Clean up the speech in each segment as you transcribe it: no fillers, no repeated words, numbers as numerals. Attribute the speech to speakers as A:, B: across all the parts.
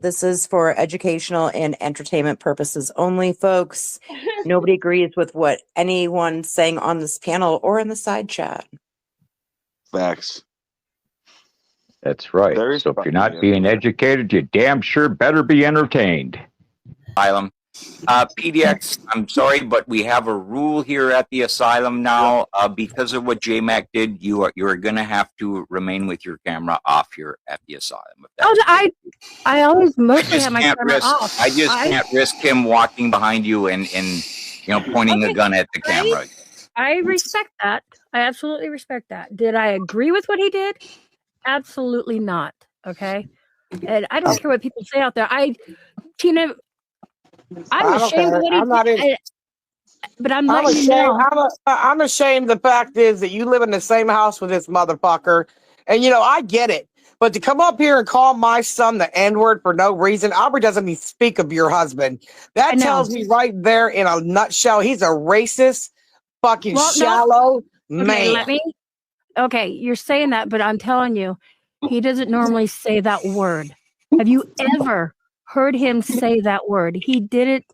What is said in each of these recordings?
A: This is for educational and entertainment purposes only, folks. Nobody agrees with what anyone's saying on this panel or in the side chat.
B: Facts.
C: That's right. So if you're not being educated, you damn sure better be entertained.
D: Asylum. PDX, I'm sorry, but we have a rule here at the Asylum now. Because of what JMac did, you're going to have to remain with your camera off here at the Asylum.
E: I always mostly have my camera off.
D: I just can't risk him walking behind you and pointing a gun at the camera.
E: I respect that. I absolutely respect that. Did I agree with what he did? Absolutely not. Okay. And I don't care what people say out there. Tina, I'm ashamed of what he did. But I'm letting you know.
F: I'm ashamed. The fact is that you live in the same house with this motherfucker. And, I get it. But to come up here and call my son the N-word for no reason, Aubrey doesn't even speak of your husband. That tells me right there in a nutshell, he's a racist, fucking shallow man.
E: Okay, you're saying that, but I'm telling you, he doesn't normally say that word. Have you ever heard him say that word? He did it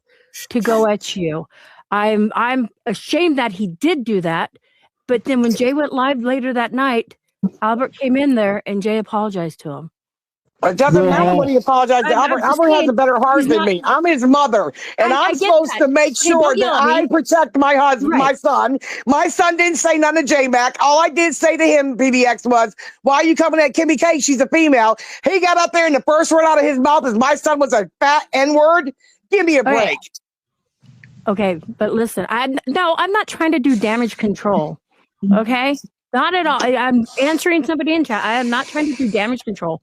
E: to go at you. I'm ashamed that he did do that. But then when Jay went live later that night, Albert came in there and Jay apologized to him.
F: It doesn't matter when he apologized to Albert. Albert has a better heart than me. I'm his mother, and I'm supposed to make sure that I protect my husband, my son. My son didn't say none to J-Mac. All I did say to him, PDX, was, why are you coming at Kimmy K? She's a female. He got up there and the first word out of his mouth is my son was a fat N-word. Give me a break.
E: Okay, but listen, I'm not trying to do damage control. Okay? Not at all. I'm answering somebody in chat. I am not trying to do damage control.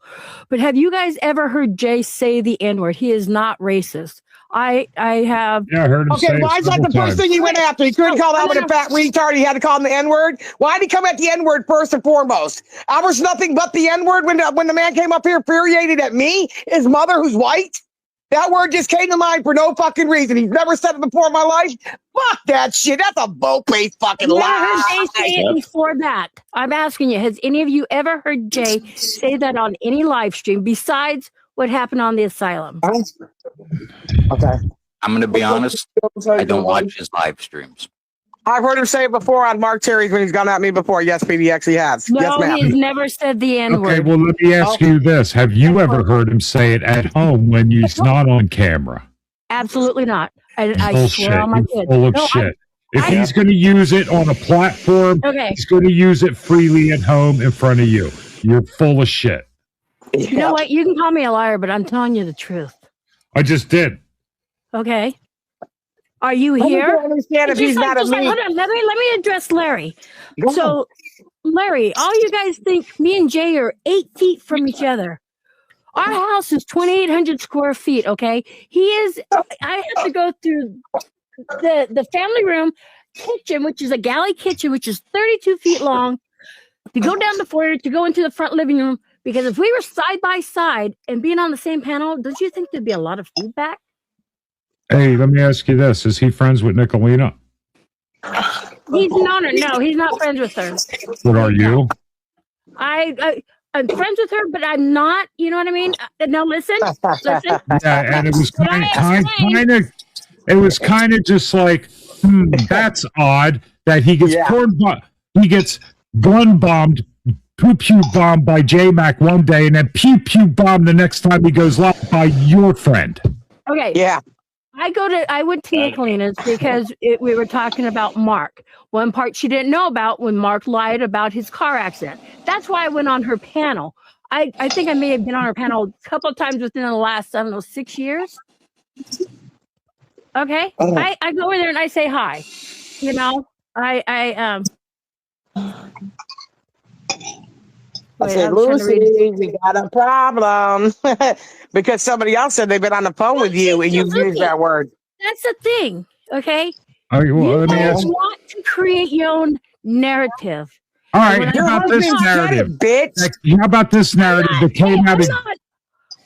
E: But have you guys ever heard Jay say the N-word? He is not racist. I have.
G: Yeah, I heard him say it.
F: Okay, why is that the first thing he went after? He couldn't call Albert a fat retard. He had to call him the N-word. Why did he come at the N-word first and foremost? Albert's nothing but the N-word when the man came up here infuriated at me, his mother who's white. That word just came to mind for no fucking reason. He's never said it before in my life. Fuck that shit. That's a boat-based fucking lie.
E: Heard Jay say it before that. I'm asking you, has any of you ever heard Jay say that on any live stream besides what happened on the Asylum?
F: Okay.
D: I'm going to be honest. I don't watch his live streams.
F: I've heard him say it before on Mark Terry's when he's gone at me before. Yes, PDX, he has.
E: No,
F: yes, ma'am.
E: he's never said the N-word.
G: Okay, well, let me ask you this. Have you ever heard him say it at home when he's not on camera?
E: Absolutely not. I swear on my kids.
G: Full of shit. If he's going to use it on a platform, he's going to use it freely at home in front of you. You're full of shit.
E: You know what? You can call me a liar, but I'm telling you the truth.
G: I just did.
E: Okay. Are you here?
F: I don't understand if he's not a me.
E: Hold on, let me address Larry. So, Larry, all you guys think me and Jay are 8 feet from each other. Our house is 2,800 square feet. Okay, I have to go through the family room kitchen, which is a galley kitchen, which is 32 feet long, to go down the foyer to go into the front living room. Because if we were side by side and being on the same panel, don't you think there'd be a lot of feedback?
G: Hey, let me ask you this. Is he friends with Nicolina?
E: He's not. No, he's not friends with her.
G: What are you?
E: I'm friends with her, but I'm not. You know what I mean? No, listen.
G: Yeah, and it was kind of just like, that's odd that he gets gun bombed, pew bombed by J-Mac one day, and then pew bombed the next time he goes live by your friend.
E: Okay.
F: Yeah.
E: I went to Nicolina's because we were talking about Mark. One part she didn't know about when Mark lied about his car accident. That's why I went on her panel. I think I may have been on her panel a couple of times within the last, 6 years. Okay. I go over there and I say hi. You know, I
F: said, Lucy, we got a problem. Because somebody else said they've been on the phone with you and you've used that word.
E: That's the thing, okay?
G: All right, well,
E: you guys want to create your own narrative.
G: All right, how about this narrative? How about this narrative that came out of...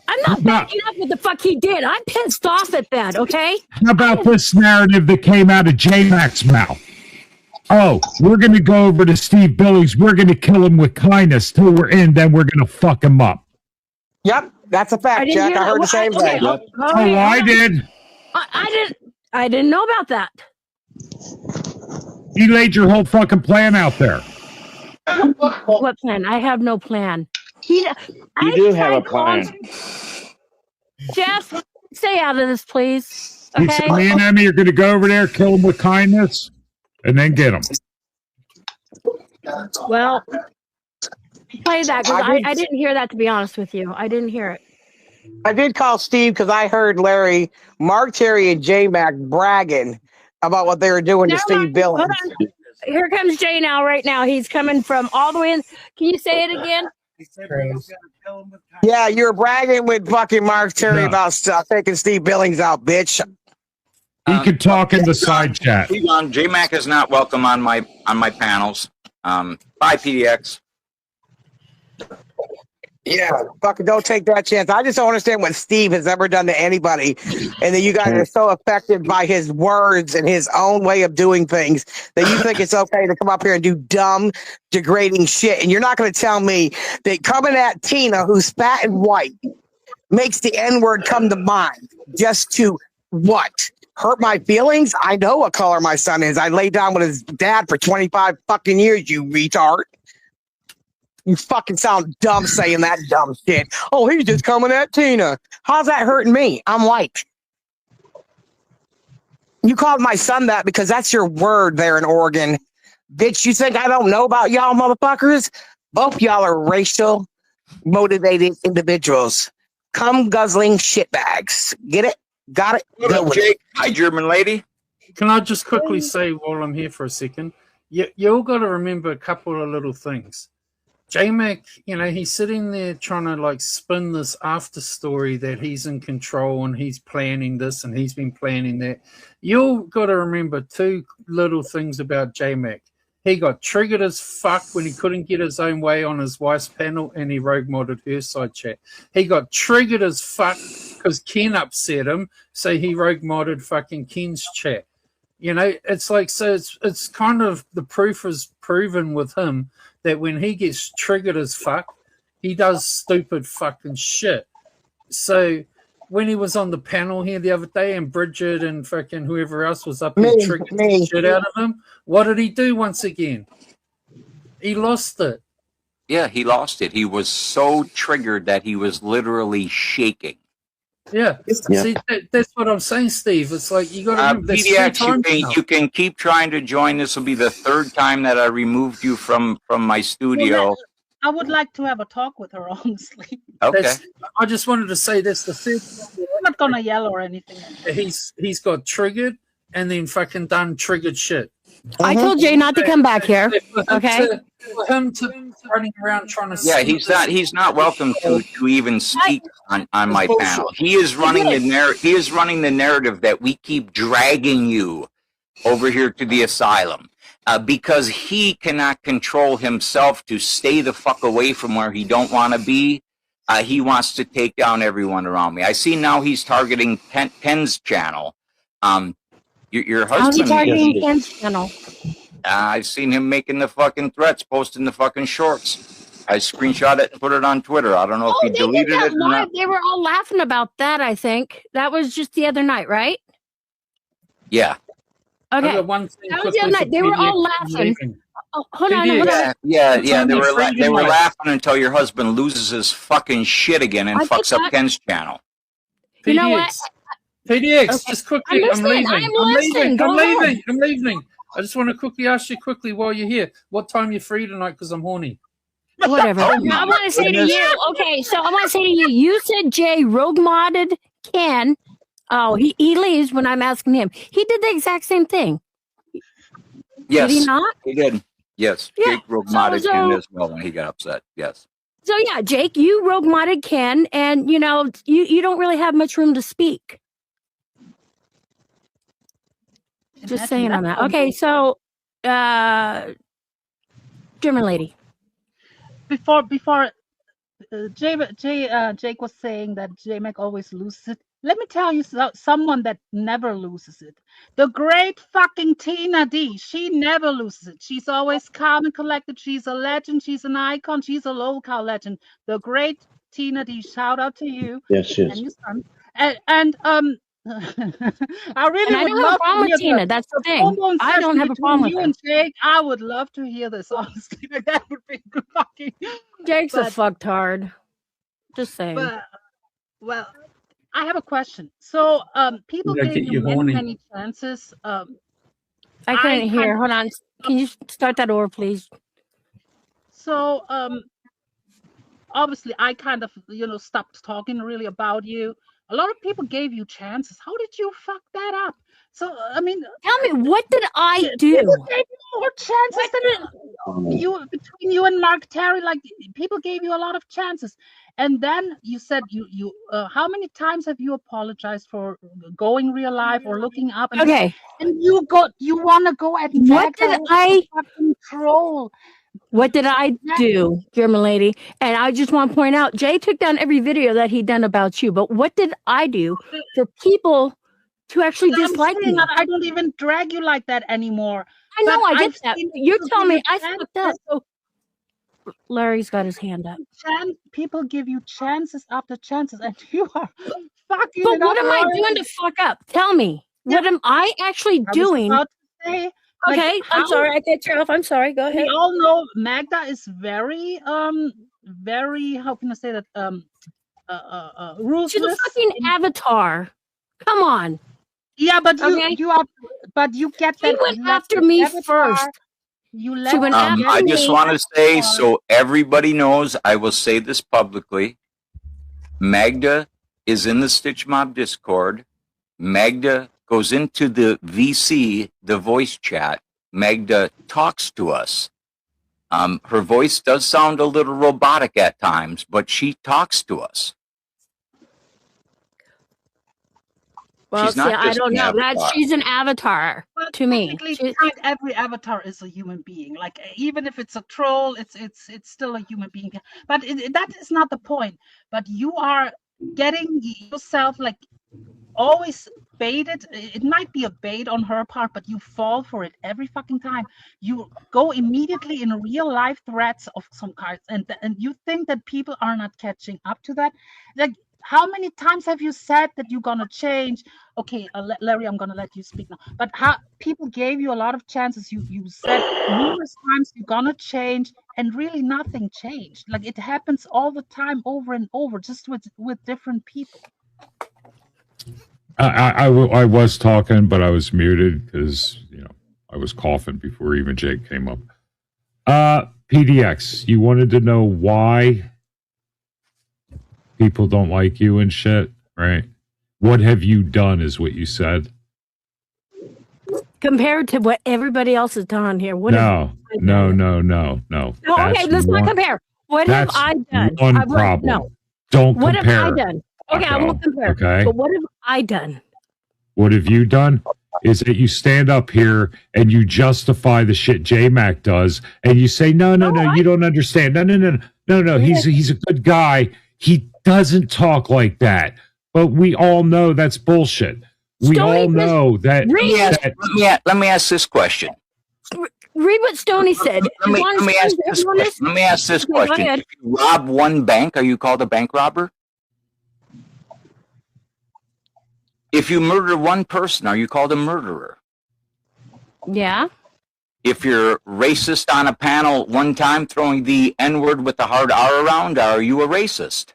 E: I'm not backing up what the fuck he did. I'm pissed off at that, okay?
G: How about this narrative that came out of J-Mac's mouth? Oh, we're going to go over to Steve Billy's. We're going to kill him with kindness till we're in, then we're going to fuck him up.
F: Yep. That's a fact, Jack. I heard the same thing.
G: Oh, I did.
E: I didn't know about that.
G: He laid your whole fucking plan out there.
E: What plan? I have no plan.
B: You do have a plan.
E: Jeff, stay out of this, please.
G: He
E: Okay.
G: said, me and Emmy are going to go over there, kill him with kindness, and then get him.
E: Well, play that because I didn't hear that, to be honest with you. I didn't hear it.
F: I did call Steve because I heard Larry, Mark, Terry, and J-Mac bragging about what they were doing to Steve Billings.
E: Here comes Jay now, right now. He's coming from all the way in. Can you say it again?
F: Yeah, you're bragging with fucking Mark Terry about taking Steve Billings out, bitch.
G: He could talk in the side chat.
D: J-Mac is not welcome on my panels. Bye, PDX.
F: Yeah, fucking don't take that chance. I just don't understand what Steve has ever done to anybody. And then you guys are so affected by his words and his own way of doing things that you think it's okay to come up here and do dumb, degrading shit. And you're not going to tell me that coming at Tina, who's fat and white, makes the N-word come to mind just to what? Hurt my feelings? I know what color my son is. I laid down with his dad for 25 fucking years, you retard. You fucking sound dumb saying that dumb shit. Oh, he's just coming at Tina. How's that hurting me? I'm white. You called my son that because that's your word there in Oregon. Bitch, you think I don't know about y'all motherfuckers? Both y'all are racial motivated individuals. Cum guzzling shitbags. Get it? Got it?
D: What up, Jake? Hi, German lady.
H: Can I just quickly say while I'm here for a second, you all got to remember a couple of little things. J-Mac, he's sitting there trying to like spin this after story that he's in control and he's planning this and he's been planning that. You all got to remember two little things about J-Mac. He got triggered as fuck when he couldn't get his own way on his wife's panel and he rogue modded her side chat. He got triggered as fuck because Ken upset him, so he rogue modded fucking Ken's chat. It's like, so it's kind of, the proof is proven with him that when he gets triggered as fuck, he does stupid fucking shit. So when he was on the panel here the other day and Bridget and fucking whoever else was up there triggered the shit out of him, what did he do once again? He lost it.
D: Yeah, he lost it. He was so triggered that he was literally shaking.
H: Yeah. See, that's what I'm saying, Steve. It's like you got to remember.
D: PDX, you can keep trying to join. This will be the third time that I removed you from my studio.
I: Well, I would like to have a talk with her, honestly.
D: Okay.
H: I just wanted to say that's the third.
I: I'm not gonna yell or anything.
H: He's got triggered and then fucking done triggered shit.
E: I told Jay not to come back here. Okay.
H: For him to running around trying to.
D: Yeah, he's not welcome to even speak on my panel. He is running the narrative that we keep dragging you over here to the asylum because he cannot control himself to stay the fuck away from where he don't want to be. He wants to take down everyone around me. I see now he's targeting Ken's channel. Your husband.
E: How's he targeting Ken's channel?
D: I've seen him making the fucking threats, posting the fucking shorts. I screenshot it and put it on Twitter. I don't know if he deleted it or not.
E: They were all laughing about that, I think. That was just the other night, right?
D: Yeah.
E: Okay. That was the other night. They were all laughing. Oh, hold on.
D: Yeah. They were laughing until your husband loses his fucking shit again and fucks up Ken's channel.
E: You know what?
H: PDX, just quickly. I'm leaving. I just want to quickly ask you while you're here, what time you free tonight? Because I'm horny.
E: Whatever. I want to say to you. Okay, so I want to say to you. You said Jay rogue modded Ken. Oh, he leaves when I'm asking him. He did the exact same thing.
D: Yes.
E: Did he not?
D: He did. Yes.
E: Yeah.
D: Jake rogue modded Ken as well when he got upset. Yes.
E: So yeah, Jake, you rogue modded Ken, and you don't really have much room to speak. Just saying on that. Okay, so German lady.
I: Before Jake was saying that J-Mac always loses it. Let me tell you someone that never loses it. The great fucking Tina D. She never loses it. She's always calm and collected. She's a legend. She's an icon. She's a local legend. The great Tina D, shout out to you.
B: Yes,
I: And your son. And I really
E: I
I: would
E: don't have
I: love
E: a problem
I: to hear
E: with Tina. That's the thing. I don't have a problem with
I: you
E: her.
I: and Jake. I would love to hear this, honestly. Like, that would be good fucking.
E: Jake's a fucktard. Just saying.
I: But, well, I have a question. So, people
H: They
I: gave
H: get
I: you
H: you
I: many,
H: horny.
I: many chances.
E: I couldn't hear. Hold on. Can you start that over, please?
I: So, obviously, I kind of, stopped talking really about you. A lot of people gave you chances. How did you fuck that up? So, I mean,
E: tell me, what did I do?
I: People gave you more chances than between you and Mark Terry. Like, people gave you a lot of chances, and then you said how many times have you apologized for going real life or looking up? And
E: Okay,
I: and you want to go at
E: what did I
I: fucking troll?
E: What did I do, German lady? And I just want to point out, Jay took down every video that he done about you. But what did I do for people to actually dislike me?
I: I don't even drag you like that anymore.
E: I know, I get that. You're telling me I fucked up. So Larry's got his hand up.
I: People give you chances after chances, and you are fucking.
E: But what am I doing to fuck up? Tell me. What am I actually doing? Okay, I'm sorry. I cut you off. I'm sorry. Go ahead.
I: We all know Magda is very, very. How can I say that? Ruthless.
E: She's a fucking avatar. Come on.
I: Yeah, but you get that.
E: She went after me first.
I: She
E: went after me.
D: I just want to say, so everybody knows, I will say this publicly. Magda is in the Stitch Mob Discord. Magda goes into the VC, the voice chat. Magda talks to us. Her voice does sound a little robotic at times, but she talks to us.
E: Well,
D: she's not
E: I don't know. She's an avatar to me.
I: Every avatar is a human being. Like, even if it's a troll, it's still a human being. But that is not the point. But you are getting yourself like always baited. It might be a bait on her part, but you fall for it every fucking time. You go immediately in real life threats of some kinds, and you think that people are not catching up to that. Like, how many times have you said that you're gonna change? Okay, Larry, I'm gonna let you speak now. But how people gave you a lot of chances. You said numerous times you're gonna change, and really nothing changed. Like, it happens all the time, over and over, just with different people.
G: I was talking, but I was muted because I was coughing before even Jake came up. PDX, you wanted to know why people don't like you and shit, right? What have you done is what you said.
E: Compared to what everybody else has done here.
G: No.
E: Okay, let's not compare. What have I done?
G: One problem.
E: No.
G: Don't
E: what
G: compare.
E: What have I done? Okay, I won't compare.
G: Okay.
E: But what have I done?
G: What have you done? Is that you stand up here and you justify the shit J-Mac does, and you say, no, you don't understand. No. He's a good guy. He doesn't talk like that. But we all know that's bullshit. We all know that.
D: Let me ask this question.
E: Read what Stoney said.
D: Let me ask this question. If you rob one bank, are you called a bank robber? If you murder one person, are you called a murderer?
E: Yeah.
D: If you're racist on a panel one time, throwing the N-word with the hard R around, are you a racist?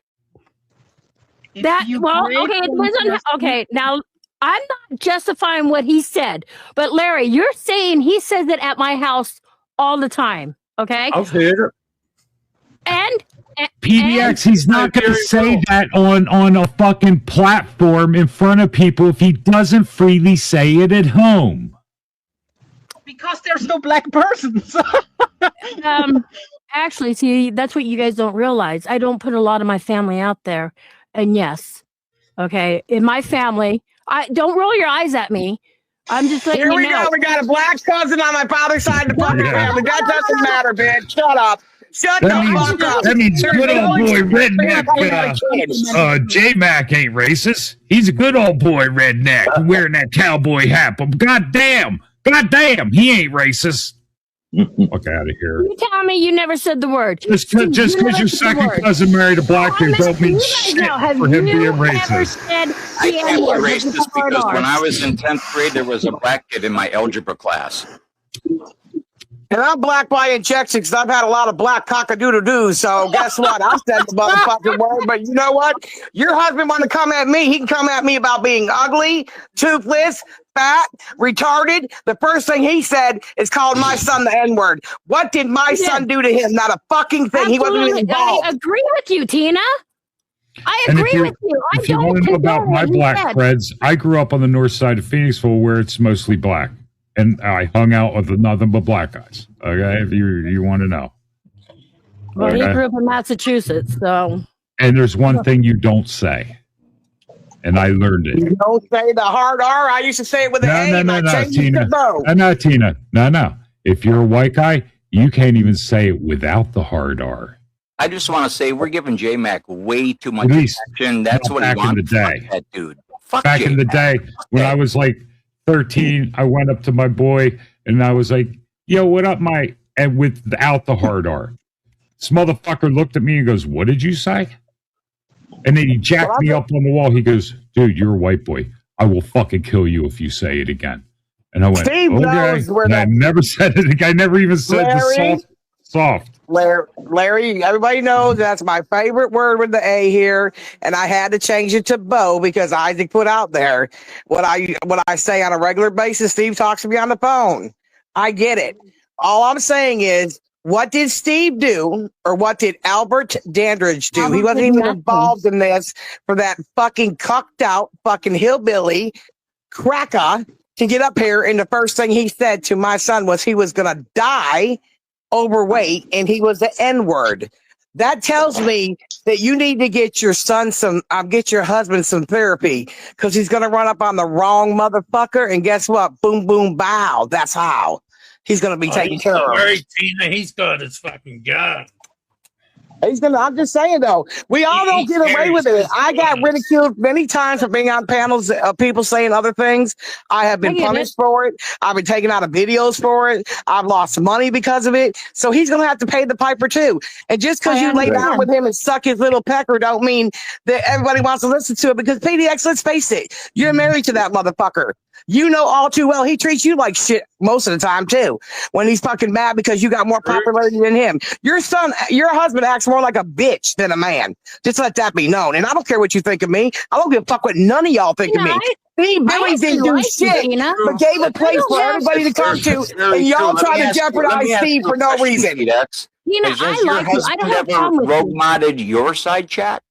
E: Okay, now I'm not justifying what he said, but Larry, you're saying he says it at my house all the time, okay?
H: I've heard it.
E: And
G: PDX, he's not going to say that on a fucking platform in front of people if he doesn't freely say it at home.
I: Because there's no black persons.
E: Actually, see, that's what you guys don't realize. I don't put a lot of my family out there. And yes, okay, in my family, don't roll your eyes at me. I'm just letting you know.
F: Here we go. We got a black cousin on my father's side of the fucking family. That doesn't matter, bitch. Shut up. Shut the fuck up.
G: That means good old boy redneck. J-Mac ain't racist. He's a good old boy redneck wearing that cowboy hat. But goddamn, he ain't racist. Fuck out of here.
E: You tell me you never said the word.
G: Just because your second cousin married a black dude don't mean shit for him being racist.
D: I can't be racist because when I was in 10th grade, there was a black kid in my algebra class.
F: And I'm black by injection because I've had a lot of black cock-a-doodle-doos. So guess what? I said the motherfucking word. But you know what? Your husband want to come at me. He can come at me about being ugly, toothless, fat, retarded. The first thing he said is called my son the N-word. What did my son do to him? Not a fucking thing. He wasn't even involved.
E: I agree with you, Tina. I agree with you.
G: If you want to know about my black friends, I grew up on the north side of Phoenixville where it's mostly black. And I hung out with nothing but black guys. Okay, if you want to know.
E: Well, he grew up in Massachusetts, so.
G: And there's one thing you don't say, and I learned it.
F: You don't say the hard R. I used to say it with an A.
G: No, Tina. No, Tina. No. If you're a white guy, you can't even say it without the hard R.
D: I just want to say we're giving J-Mac way too much attention. That's what he wants. Back in the day, that dude. Fuck
G: back in the day when I was like 13, I went up to my boy and I was like, yo, what up, Mike? And without the hard R. This motherfucker looked at me and goes, what did you say? And then he jacked me up on the wall. He goes, dude, you're a white boy. I will fucking kill you if you say it again. And I went,
F: Steve knows where
G: and I never said it again. I never even said the soft.
F: Larry, everybody knows that's my favorite word with the A here, and I had to change it to Bo because Isaac put out there what I say on a regular basis. Steve talks to me on the phone. I get it. All I'm saying is, what did Steve do, or what did Albert Dandridge do? He wasn't even involved in this for that fucking cucked out fucking hillbilly cracker to get up here, and the first thing he said to my son was he was gonna die overweight, and he was the N-word. That tells me that you need to get your son get your husband some therapy, because he's gonna run up on the wrong motherfucker, and guess what? Boom, boom, bow. That's how he's gonna be taken care of.
H: Tina, he's got his fucking gun.
F: I'm just saying though, we all don't get away with it. I got ridiculed many times for being on panels of people saying other things. I have been punished for it. I've been taken out of videos for it. I've lost money because of it. So he's going to have to pay the piper too. And just because you lay down with him and suck his little pecker don't mean that everybody wants to listen to it, because PDX, let's face it, you're married to that motherfucker. You know all too well he treats you like shit most of the time too, when he's fucking mad because you got more popularity than him. Your husband acts more like a bitch than a man. Just let that be known. And I don't care what you think of me. I don't give a fuck what none of y'all think of me. Billy didn't do shit, but gave a place for everybody to come to, and y'all try to jeopardize Steve for no reason.
E: I like you. I don't have a problem with
D: rogue modded your side chat?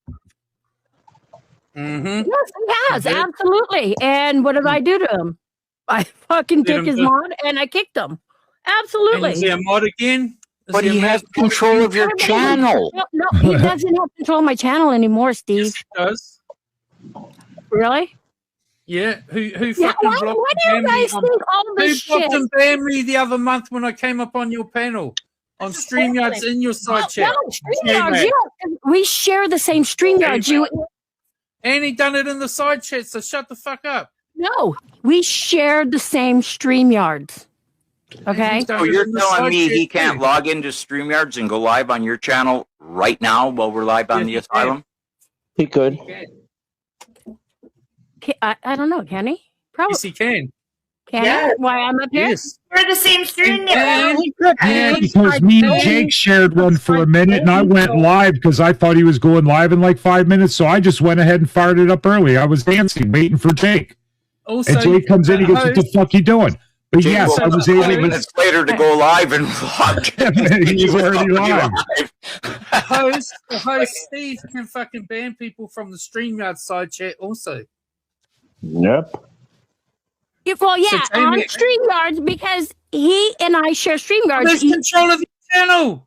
E: Yes, he has, absolutely. And what did I do to him? I fucking took his mod and I kicked him. Absolutely.
H: Is he a mod again?
D: But he has control of your channel.
E: No, he doesn't have control of my channel anymore, Steve.
H: Yes, he does.
E: Really?
H: Yeah. Who fucking blocked
E: why do you guys think all this shit?
H: Who blocked and banned me the other month when I came up on your panel? On StreamYards in your side chat.
E: No, StreamYards, we share the same StreamYards.
H: And he done it in the side chat, so shut the fuck up.
E: No, we shared the same StreamYards. Okay?
D: So you're telling me he can't log into StreamYards and go live on your channel right now while we're live on the Asylum?
B: He could.
E: I don't know, can he? Probably.
H: Yes, he can.
E: Can he? Why I'm up here?
H: Yes.
J: We're the same stream.
G: Yeah, because me and Jake shared one for a minute, and I went live because I thought he was going live in like 5 minutes, so I just went ahead and fired it up early. I was dancing, waiting for Jake.
H: Also,
G: and Jake comes in, he goes, what the fuck you doing? But
D: Jake
G: yes, I was able
D: 20 minutes later to go live and vlog.
G: He's already live.
H: The host Steve can fucking ban people from the StreamYard side chat also.
B: Yep.
E: Well, yeah, on StreamYards, because he and I share StreamYards.
H: There's control of your channel.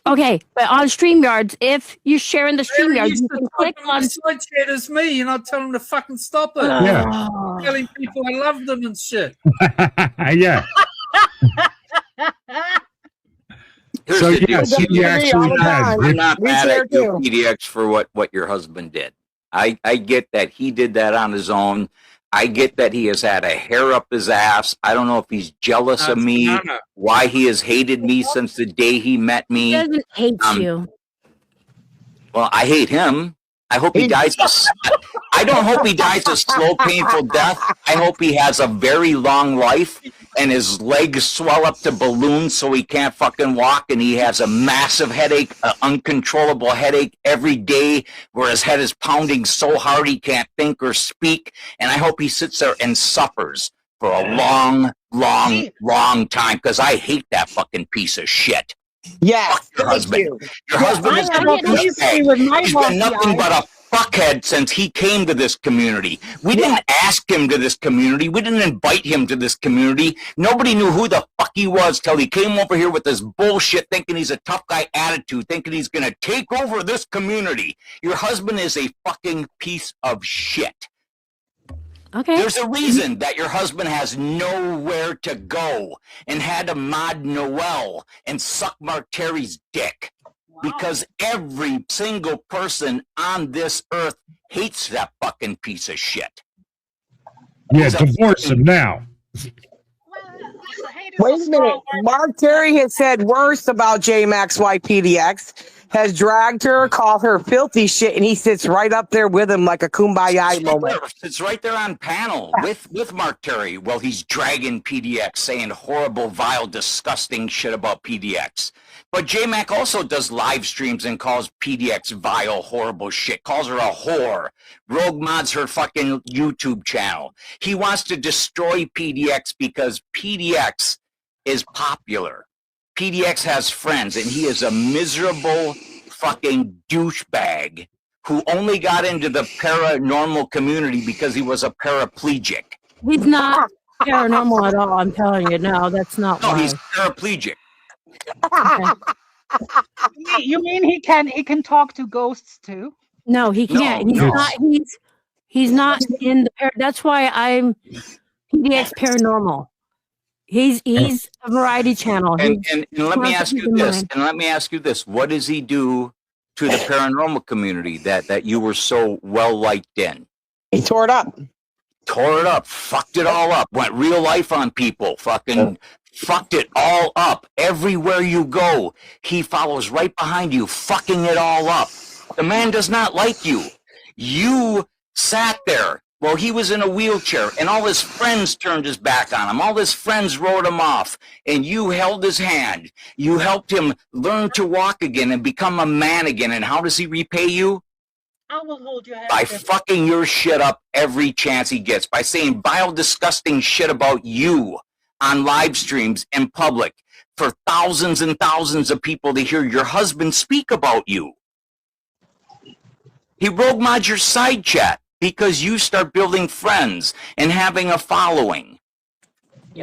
E: Okay, but on StreamYards, if you're sharing the StreamYards, you can click on
H: side chat as me, and I'll tell them to fucking stop it.
G: Yeah.
H: Telling people I love them and shit.
G: Yeah.
D: Here's
G: So
D: the
G: yes,
D: deal.
G: he actually has.
D: I'm not mad at you, PDX, for what your husband did. I get that he did that on his own. I get that he has had a hair up his ass. I don't know if he's jealous of me, why he has hated me since the day he met me.
E: He doesn't hate you.
D: Well, I hate him. I hope he dies. I don't hope he dies a slow, painful death. I hope he has a very long life and his legs swell up to balloons so he can't fucking walk, and he has a massive headache, an uncontrollable headache every day where his head is pounding so hard he can't think or speak. And I hope he sits there and suffers for a long, long, long time, because I hate that fucking piece of shit.
F: Yes,
D: your husband. Your husband is he's been nothing but a fuckhead since he came to this community. We didn't ask him to this community. We didn't invite him to this community. Nobody knew who the fuck he was till he came over here with this bullshit, thinking he's a tough guy attitude, thinking he's gonna take over this community. Your husband is a fucking piece of shit.
E: Okay.
D: There's a reason that your husband has nowhere to go and had to mod Noel and suck Mark Terry's dick. Because every single person on this earth hates that fucking piece of shit.
G: Yeah, divorce him now.
F: Wait a minute. Mark Terry has said worse about J-Mac's wife PDX, has dragged her, called her filthy shit, and he sits right up there with him like a kumbaya moment.
D: It's right there on panel with Mark Terry while he's dragging PDX, saying horrible, vile, disgusting shit about PDX. But J-Mac also does live streams and calls PDX vile, horrible shit, calls her a whore, rogue mods her fucking YouTube channel. He wants to destroy PDX because PDX is popular. PDX has friends, and he is a miserable fucking douchebag who only got into the paranormal community because he was a paraplegic.
E: He's not paranormal at all, I'm telling you. No, that's not why.
D: He's paraplegic.
I: You mean he can talk to ghosts too?
E: No, he can't. He's not in the that's why I'm PDX paranormal. He's a variety channel.
D: And let me ask you this. And let me ask you this. What does he do to the paranormal community that you were so well liked in?
F: He tore it up.
D: Tore it up. Fucked it all up. Went real life on people. Fucking fucked it all up. Everywhere you go, he follows right behind you, fucking it all up. The man does not like you. You sat there. Well, he was in a wheelchair, and all his friends turned his back on him. All his friends wrote him off, and you held his hand. You helped him learn to walk again and become a man again. And how does he repay you?
I: I will hold your hand.
D: By fucking your shit up every chance he gets. By saying vile, disgusting shit about you on live streams in public for thousands and thousands of people to hear your husband speak about you. He rogue mods your side chat because you start building friends and having a following.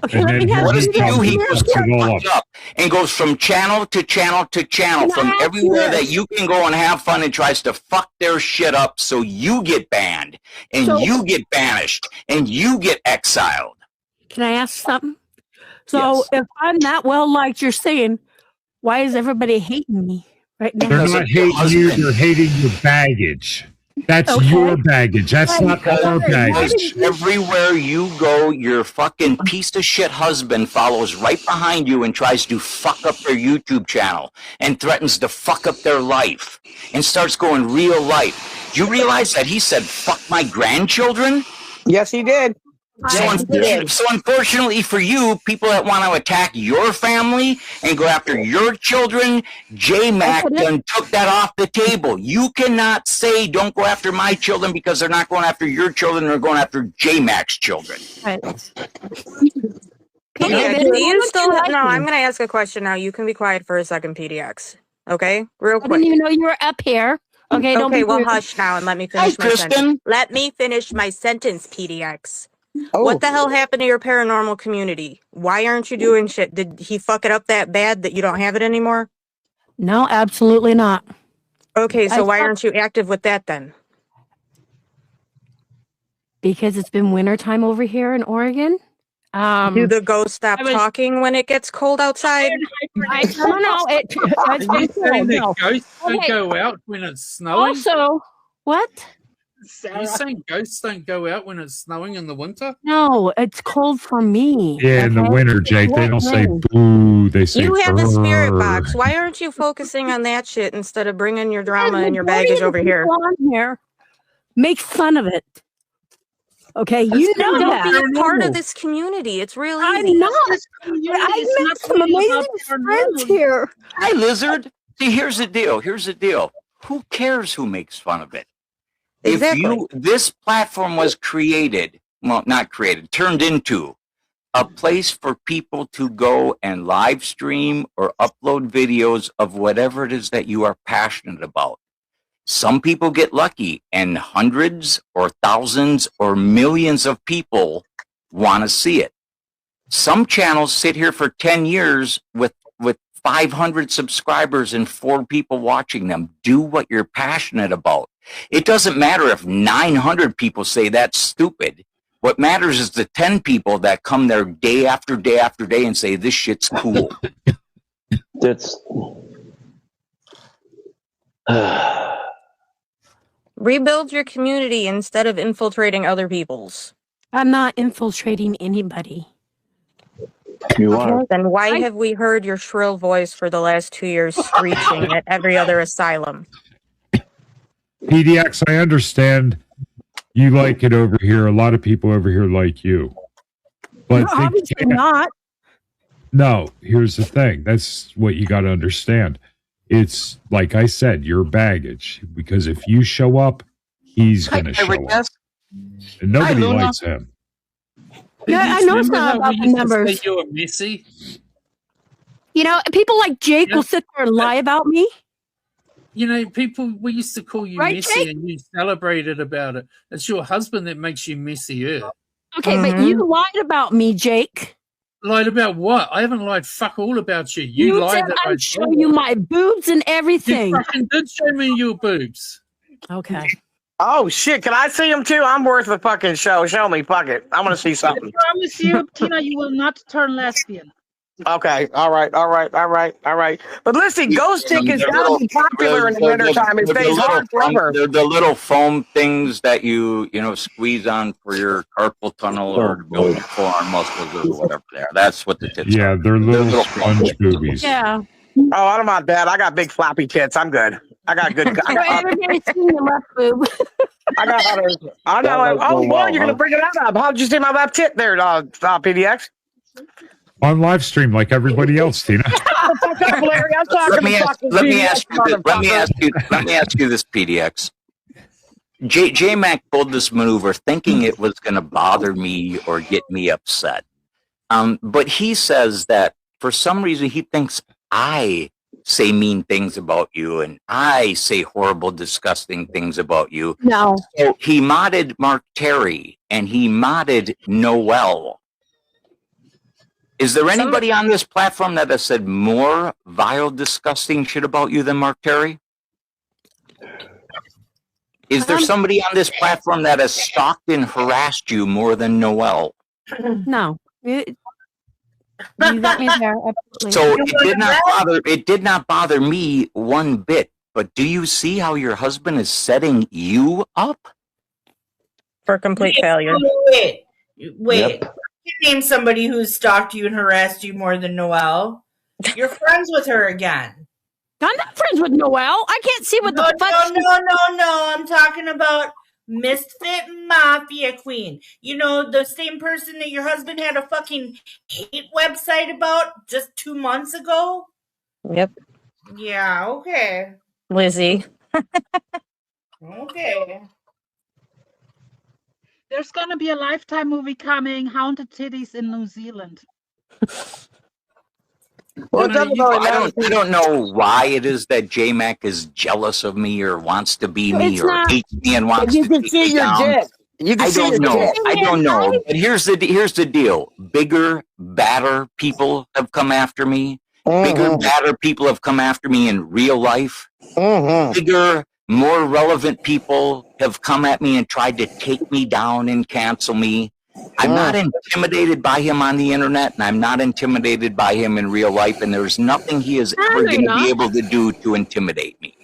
E: Okay,
D: what does he do? He goes up and goes from channel to channel to channel, from everywhere that you can go and have fun, and tries to fuck their shit up so you get banned and you get banished and you get exiled.
E: Can I ask something? So if I'm not well liked, you're saying, why is everybody hating me right now?
G: They're not hating you, they're hating your baggage. That's your baggage. That's not our baggage.
D: Everywhere you go, your fucking piece of shit husband follows right behind you and tries to fuck up their YouTube channel and threatens to fuck up their life and starts going real life. Do you realize that he said, fuck my grandchildren?
F: Yes, he did.
D: So unfortunately for you, people that want to attack your family and go after your children, J-Mac then took that off the table. You cannot say don't go after my children because they're not going after your children, they're going after J-Mac's children.
E: Right.
J: PDX, do you still no, I'm gonna ask a question now. You can be quiet for a second, PDX. Okay? Real quick.
E: I didn't even know you were up here. Okay, don't be
J: well
E: rude.
J: hush now and let me finish my sentence. Let me finish my sentence, PDX. What the hell happened to your paranormal community? Why aren't you doing shit? Did he fuck it up that bad that you don't have it anymore?
E: No, absolutely not.
J: Okay, so why aren't you active with that then?
E: Because it's been wintertime over here in Oregon.
J: Do the ghosts stop talking when it gets cold outside?
E: I don't know.
H: Ghosts don't go out when it's snowing.
E: Also, what?
H: Are you saying ghosts don't go out when it's snowing in the winter?
E: No, it's cold for me.
G: Yeah, in the
E: okay?
G: winter, Jake, they don't say
E: Rain.
G: boo. They say
J: You have a spirit
G: brr.
J: box. Why aren't you focusing on that shit instead of bringing your drama and your baggage over here?
E: On here, make fun of it. Okay, you know
J: Don't
E: that.
J: be a part of this community. It's real easy.
E: I'm not. I met some amazing friends here.
D: Hi, Lizard. See, here's the deal. Here's the deal. Who cares who makes fun of it?
J: Exactly.
D: This platform was created, well, not created, turned into a place for people to go and live stream or upload videos of whatever it is that you are passionate about. Some people get lucky and hundreds or thousands or millions of people want to see it. Some channels sit here for 10 years with 500 subscribers and 4 people watching them. Do what you're passionate about. It doesn't matter if 900 people say that's stupid. What matters is the 10 people that come there day after day after day and say this shit's cool.
B: That's
J: Rebuild your community instead of infiltrating other people's.
E: I'm not infiltrating anybody.
B: you are.
J: Then why have we heard your shrill voice for the last 2 years screeching at every other asylum?
G: PDX, I understand you like it over here. A lot of people over here like you. But
E: No, obviously not.
G: No, here's the thing. That's what you got to understand. It's like I said, your baggage. Because if you show up, he's going to show up. And nobody likes him.
E: Yeah, I know it's not about the numbers.
H: You were messy.
E: You know, people like Jake will sit there and lie about me.
H: You know, we used to call you
E: Right,
H: messy
E: Jake?
H: and you celebrated about it. It's your husband that makes you messier.
E: Okay, but you lied about me, Jake.
H: Lied about what? I haven't lied fuck all about you. You lied
E: said
H: that
E: I'd show you my boobs and everything.
H: You fucking did show me your boobs.
E: Okay.
F: Oh shit! Can I see him too? I'm worth a fucking show. Show me, fuck it. I want to see something.
I: I promise you, Tina, you will not turn lesbian.
F: Okay, all right. But listen, Ghost Stick is gotta be popular in the wintertime. It stays hard forever.
D: They're the little foam things that you squeeze on for your carpal tunnel or to build your forearm muscles or whatever they are. That's what the tits
G: Yeah,
D: are.
G: they're little sponge boobies.
E: Yeah.
F: Oh, I don't mind that. I got big floppy tits. I'm good. I got good.
E: Everybody's seen the left boob.
F: I got others. I know. Oh, boy, you're gonna bring it up. How did you see my left tit there, PDX?
G: On live stream like everybody else, Tina.
D: Let me ask you this, PDX. J-Mac pulled this maneuver thinking it was going to bother me or get me upset. But he says that for some reason he thinks I say mean things about you and I say horrible, disgusting things about you.
E: No.
D: So he modded Mark Terry and he modded Noel. Is there anybody on this platform that has said more vile, disgusting shit about you than Mark Terry? Is there somebody on this platform that has stalked and harassed you more than Noel?
E: No. You got me there. Absolutely.
D: So it did not bother me one bit. But do you see how your husband is setting you up
J: for complete failure?
K: Wait. Yep. You name somebody who's stalked you and harassed you more than Noelle. You're friends with her again.
E: I'm not friends with Noelle. I can't see what the fuck.
K: No. I'm talking about Misfit Mafia Queen. You know, the same person that your husband had a fucking hate website about just 2 months ago?
J: Yep.
K: Yeah, okay.
J: Lizzie.
K: Okay.
I: There's gonna be a Lifetime movie coming, Haunted Titties in New Zealand.
F: Well,
D: I don't know why it is that J-Mac is jealous of me or wants to be me or hates me and wants to take me down. I don't know. But here's the deal. Bigger, badder people have come after me. Bigger, badder people have come after me in real life. Bigger, more relevant people have come at me and tried to take me down and cancel me. I'm not intimidated by him on the internet, and I'm not intimidated by him in real life, and there's nothing he is ever going to be able to do to intimidate me.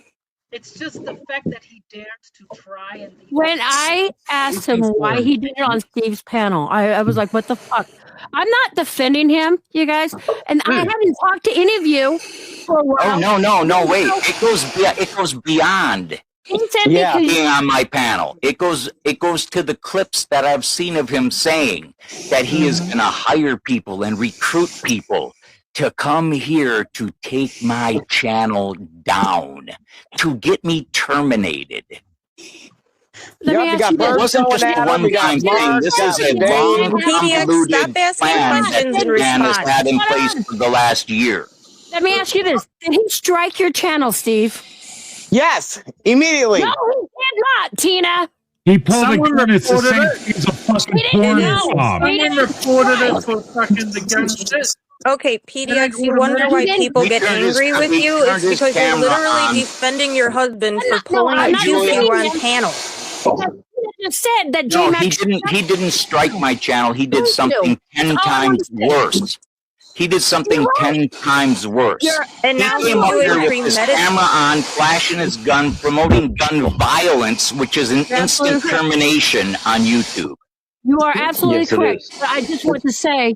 I: It's just the fact that he dared to try and leave.
E: When I asked him why he did it on Steve's panel, I was like, what the fuck? I'm not defending him, you guys. And I haven't talked to any of you for a while.
D: Oh, no, wait. It goes beyond being on my panel. It goes to the clips that I've seen of him saying that he is going to hire people and recruit people to come here to take my channel down, to get me terminated.
F: It
D: wasn't just a one-time thing. This is a long, convoluted plan that this man has had in place for the last year.
E: Let me ask you this. Did he strike your channel, Steve?
F: Yes, immediately.
E: No, he did not, Tina.
G: He pulled a gun. It's the same. He's a fucking porn snob.
H: Someone reported it for fucking the gun shit.
J: Okay, PDX, you wonder why people get angry with you? It's because you're literally defending your husband for pulling a juicy on panel.
E: Just said that
D: no, he didn't strike my channel. He did something 10 times worse. He did something 10 times worse.
J: And now
D: he came up here with his camera on, flashing his gun, promoting gun violence, which is an instant termination on YouTube.
E: You are absolutely correct. But I just want to say,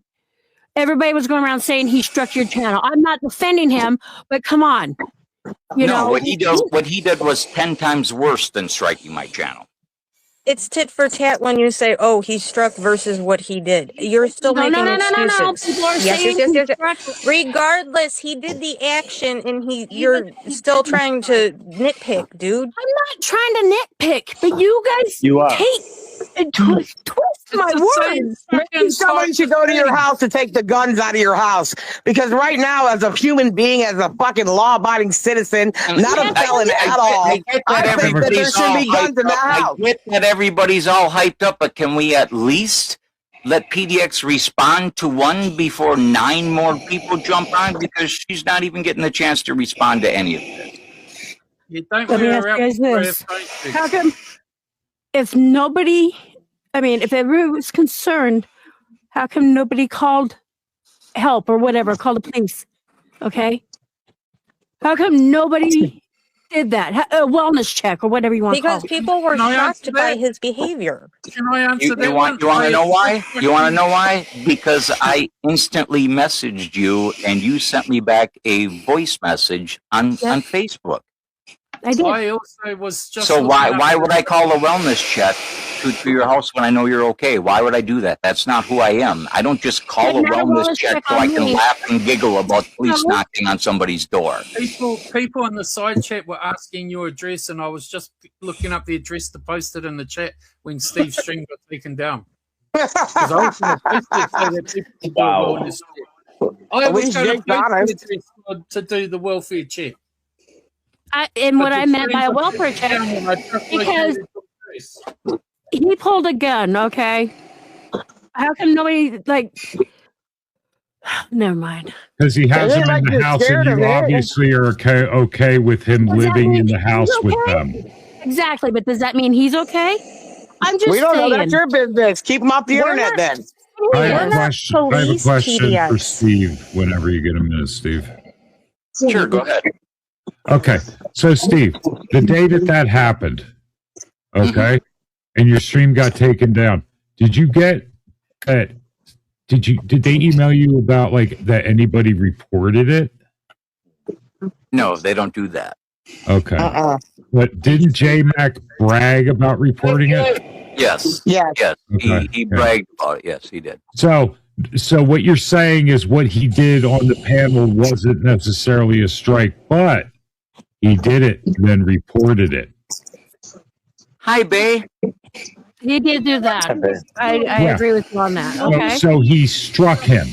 E: everybody was going around saying he struck your channel. I'm not defending him, but come on. You know
D: what he did was 10 times worse than striking my channel.
J: It's tit for tat when you say, "Oh, he struck" versus what he did. You're still making excuses.
E: No. People are
J: Yes. Regardless, he did the action, and you're still trying to nitpick, dude.
E: I'm not trying to nitpick, but you guys take and twist my words.
F: Maybe somebody should go to your house to take the guns out of your house, because right now, as a human being, as a fucking law-abiding citizen, not a felon at all, I think that there should be guns in that house.
D: I get that everybody's all hyped up, but can we at least let PDX respond to one before 9 more people jump on? Because she's not even getting a chance to respond to any of this.
H: You don't
E: Let me ask you guys this. How come if everyone was concerned, how come nobody called help or whatever, called the police? Okay? How come nobody did that? A wellness check or whatever you want to call it.
J: Because people were shocked by his behavior.
H: Can I answer
D: You want to know why? You want to know why? Because I instantly messaged you and you sent me back a voice message on Facebook.
E: I did.
H: I also was just
D: So why would I call a wellness check to your house when I know you're okay? Why would I do that? That's not who I am. I don't just call a wellness check so I can laugh and giggle about police knocking on somebody's door.
H: People in the side chat were asking your address, and I was just looking up the address to post it in the chat when Steve's stream got taken down. Because I was going to post it so that people do a wellness check. I was going to post the address to do the welfare check.
E: And what I meant by a welfare check, because he pulled a gun, okay? How come nobody, never mind.
G: Because he has him in the house, and you obviously are okay with him living in the house with them.
E: Exactly, but does that mean he's okay? I'm just
F: We don't
E: saying.
F: know. That's your business. Keep him off the internet then.
G: I have a question for Steve whenever you get a minute, Steve.
D: Sure, go ahead.
G: Okay, so Steve, the day that happened, okay, and your stream got taken down, did you get that? Did they email you about that anybody reported it?
D: No, they don't do that.
G: Okay, but didn't J-Mac brag about reporting it?
D: Yes.
F: Yes.
G: Okay.
D: He bragged about it. Yes, he did.
G: So what you're saying is what he did on the panel wasn't necessarily a strike, but he did it and then reported it.
D: Hi, Bay.
E: He did do that. I agree with you on that. Okay.
G: So he struck him.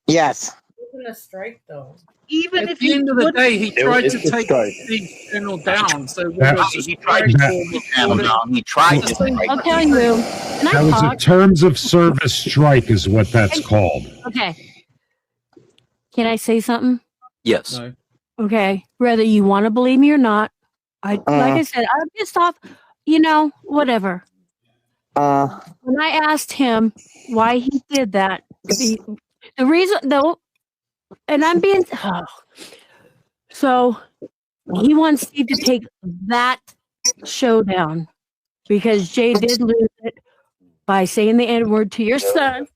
F: Yes.
K: It wasn't a strike, though.
I: Even
H: At the end of the day, he tried to take Steve's channel down. So
D: he tried to take the channel down. He tried to.
E: I'll tell you.
G: That was a terms of service strike, is what that's called.
E: Okay. Can I say something?
D: Yes.
H: No.
E: Okay. Whether you want to believe me or not, like I said, I'm pissed off. Whatever. When I asked him why he did that, the reason though, and I'm being so he wants Steve to take that show down because Jay did lose it by saying the N-word to your son.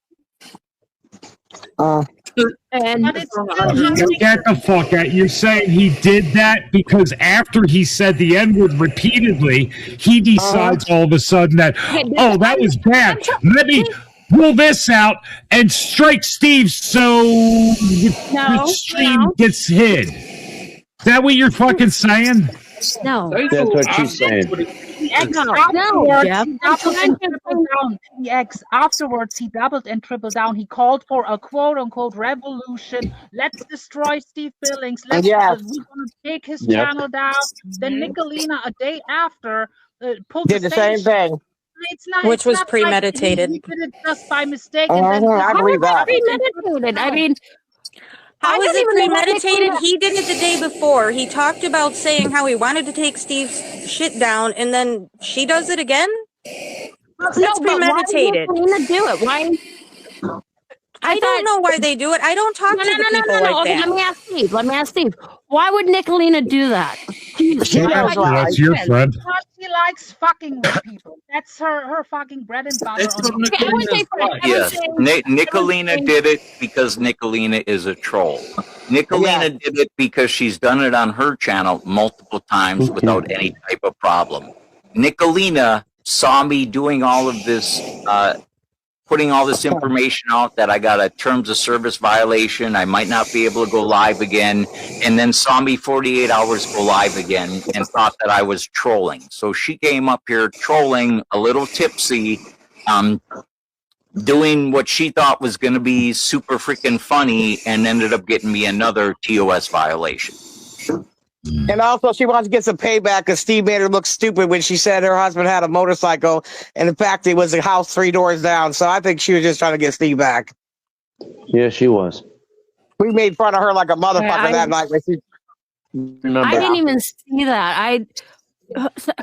E: And
G: Get the fuck out. You're saying he did that because after he said the N-word repeatedly, he decides all of a sudden that, oh, that was bad. Let me rule this out and strike Steve so the stream gets hid. Is that what you're fucking saying?
E: No.
B: That's what she's saying.
I: Afterwards, he doubled and tripled down. He called for a quote-unquote revolution. Let's destroy Steve Billings. We're going to take his channel down. Then Nicolina, a day after,
F: did the same thing.
I: It's not,
J: which was premeditated.
I: He did it just by mistake.
F: I believe that.
E: Premeditated. I mean,
J: how is it premeditated? He did it the day before. He talked about saying how he wanted to take Steve's shit down, and then she does it again? That's premeditated.
E: Why do it? Why?
J: I don't know why they do it. I don't talk to the people like that.
E: Let me ask Steve. Why would Nicolina do that?
G: That's your friend.
I: Because she likes fucking with people. That's her fucking bread and butter.
D: Yes, Nicolina did it because Nicolina is a troll. Nicolina did it because she's done it on her channel multiple times without any type of problem. Nicolina saw me doing all of this, putting all this information out that I got a terms of service violation, I might not be able to go live again, and then saw me 48 hours go live again and thought that I was trolling. So she came up here trolling, a little tipsy, doing what she thought was going to be super freaking funny, and ended up getting me another TOS violation.
F: And also, she wants to get some payback because Steve made her look stupid when she said her husband had a motorcycle, and in fact, it was a house 3 doors down. So I think she was just trying to get Steve back.
B: Yeah, she was.
F: We made fun of her like a motherfucker that night.
E: I didn't even see that.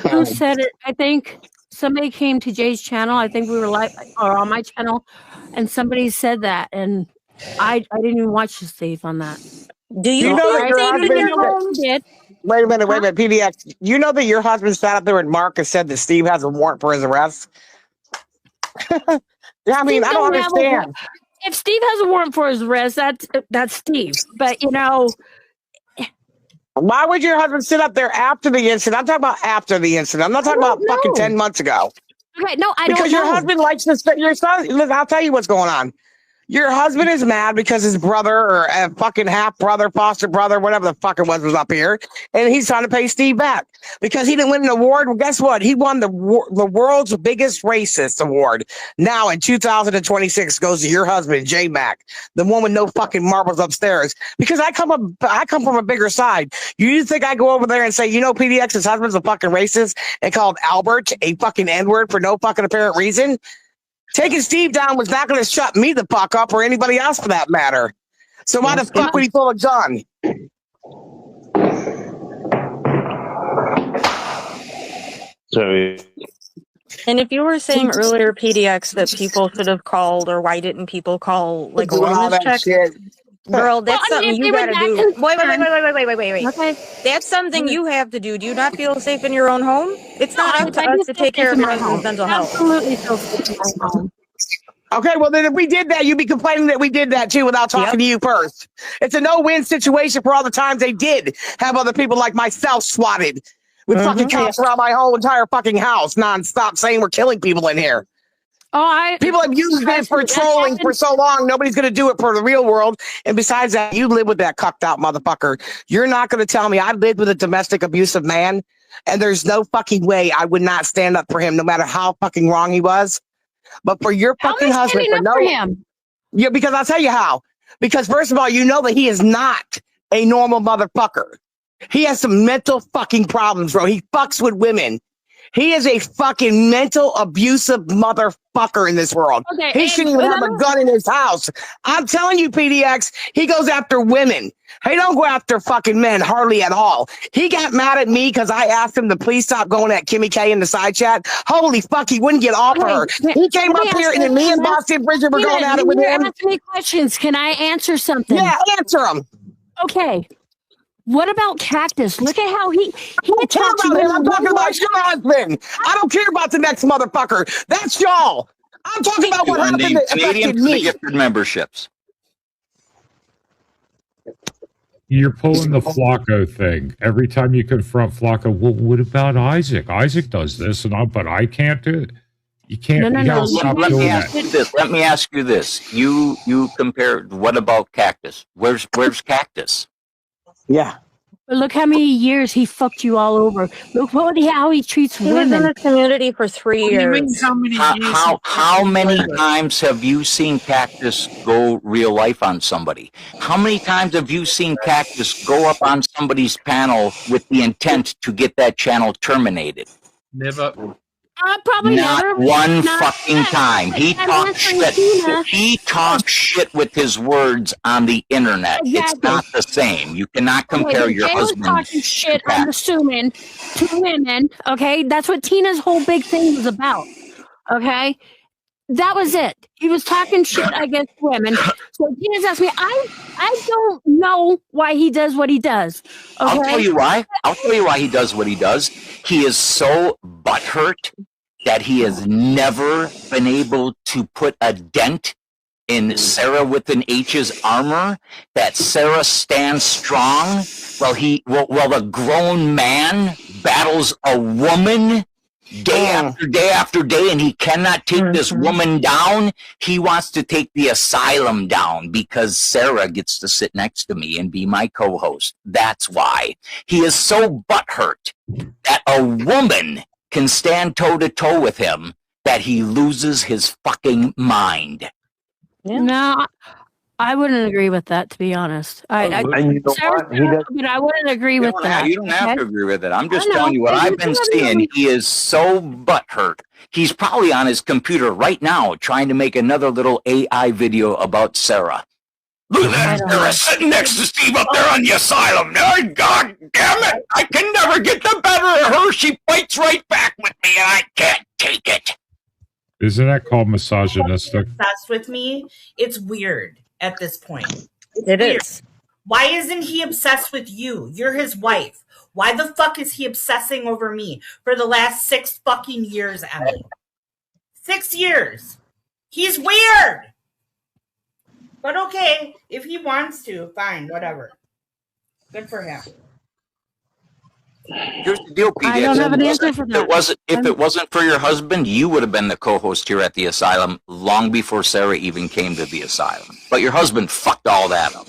E: Who said it? I think somebody came to Jay's channel. I think we were live or on my channel, and somebody said that, and I didn't even watch the Steve on that.
J: Do you know that your
F: husband? Wait a minute, PDX. You know that your husband sat up there and Mark and said that Steve has a warrant for his arrest? I mean, I don't understand.
E: If Steve has a warrant for his arrest, that's Steve. But you know,
F: why would your husband sit up there after the incident? I'm talking about after the incident. I'm not talking about fucking 10 months ago.
E: Okay, no, I don't know.
F: Because your husband likes to spend your son. Listen, I'll tell you what's going on. Your husband is mad because his brother or a fucking half brother, foster brother, whatever the fuck it was up here, and he's trying to pay Steve back because he didn't win an award. Well, guess what? He won the world's biggest racist award. Now in 2026 goes to your husband, J Mac, the one with no fucking marbles upstairs. Because I come from a bigger side. You think I go over there and say, you know, PDX's husband's a fucking racist and called Albert a fucking N-word for no fucking apparent reason? Taking Steve down was not going to shut me the fuck up or anybody else for that matter. So why the fuck would he pull a gun?
B: Sorry.
J: And if you were saying earlier, PDX, that people should have called, or why didn't people call like a wellness check?
F: Shit.
J: Girl, that's something you gotta do. Wait.
E: Okay.
J: That's something you have to do. Do you not feel safe in your own home? It's not up to us to take care of your husband's mental health.
E: Absolutely feel safe in my home.
F: Okay, well then if we did that, you'd be complaining that we did that too without talking to you first. It's a no-win situation for all the times they did have other people like myself swatted with fucking cops around my whole entire fucking house nonstop saying we're killing people in here. People have used this for trolling for so long. Nobody's going to do it for the real world. And besides that, you live with that cucked out motherfucker. You're not going to tell me I lived with a domestic abusive man, and there's no fucking way I would not stand up for him, no matter how fucking wrong he was. But for your fucking husband,
E: for him.
F: Yeah, because I'll tell you how. Because first of all, you know that he is not a normal motherfucker. He has some mental fucking problems, bro. He fucks with women. He is a fucking mental abusive motherfucker in this world.
E: Okay,
F: he shouldn't even have a gun in his house. I'm telling you, PDX, he goes after women. He don't go after fucking men hardly at all. He got mad at me because I asked him to please stop going at Kimmy K in the side chat. Holy fuck, he wouldn't get off of her. He came up here and then me and Boston Bridget were going at it with him.
E: Ask me questions. Can I answer something?
F: Yeah, answer them.
E: Okay. What about Cactus? Look at how he
F: don't care
E: attacks
F: about him.
E: women
F: I'm talking
E: one more
F: about your husband. I don't care about the next motherfucker. That's y'all. I'm talking about what happened that
D: Canadian
F: affected me.
D: gifted memberships.
G: You're pulling the Flacco thing. Every time you confront Flacco, well, what about Isaac? Isaac does this, but I can't do it. You can't.
E: No.
G: You gotta stop
D: Let
G: doing
D: me
G: that.
D: ask you this. Let me ask you this. You compared. What about Cactus? Where's Cactus?
F: Yeah.
E: But look how many years he fucked you all over. Look how he treats
J: He was in
E: women.
J: the community for 3
H: What do you mean,
J: years.
H: how many years?
D: How many times have you seen Cactus go real life on somebody? How many times have you seen Cactus go up on somebody's panel with the intent to get that channel terminated?
H: Never.
E: Probably
D: Not
E: never.
D: one
E: Not
D: fucking
E: yet.
D: time. He
E: I'm
D: talks
E: answering
D: shit.
E: Tina.
D: He talks shit with his words on the internet. It's
E: Exactly.
D: not the same. You cannot compare
E: Okay,
D: your
E: Jay was
D: husband
E: talking shit,
D: to
E: I'm
D: Cactus.
E: assuming, to women. Okay, that's what Tina's whole big thing was about. Okay, that was it. He was talking shit against women. So Tina's asked me, I don't know why he does what he does. Okay?
D: I'll tell you why. I'll tell you why he does what he does. He is so butthurt that he has never been able to put a dent in Sarah with an H's armor, that Sarah stands strong while the grown man battles a woman day after day after day, and he cannot take this woman down. He wants to take the asylum down because Sarah gets to sit next to me and be my co-host. That's why. He is so butthurt that a woman can stand toe-to-toe with him that he loses his fucking mind.
E: Yeah. No, I wouldn't agree with that, to be honest.
B: And you know what? He does.
E: But I wouldn't agree with that.
D: You don't have
E: okay?
D: to agree with it. I'm just
E: I know.
D: telling you what
E: You
D: I've been
E: do
D: seeing.
E: have to-
D: He is so butthurt. He's probably on his computer right now trying to make another little AI video about Sarah. Look at that Sarah sitting next to Steve up there on the asylum. Oh, God damn it. I can never get the better of her. She fights right back with me and I can't take it.
G: Isn't that called misogynistic?
K: Obsessed with me. It's weird at this point.
J: It is.
K: Why isn't he obsessed with you? You're his wife. Why the fuck is he obsessing over me for the last 6 fucking years, Emmy? 6 years. He's weird. But okay, if he wants to, fine, whatever. Good for him.
D: Here's the deal, PDX.
E: I don't have an answer for that.
D: If it wasn't for your husband, you would have been the co-host here at the asylum long before Sarah even came to the asylum. But your husband fucked all that up.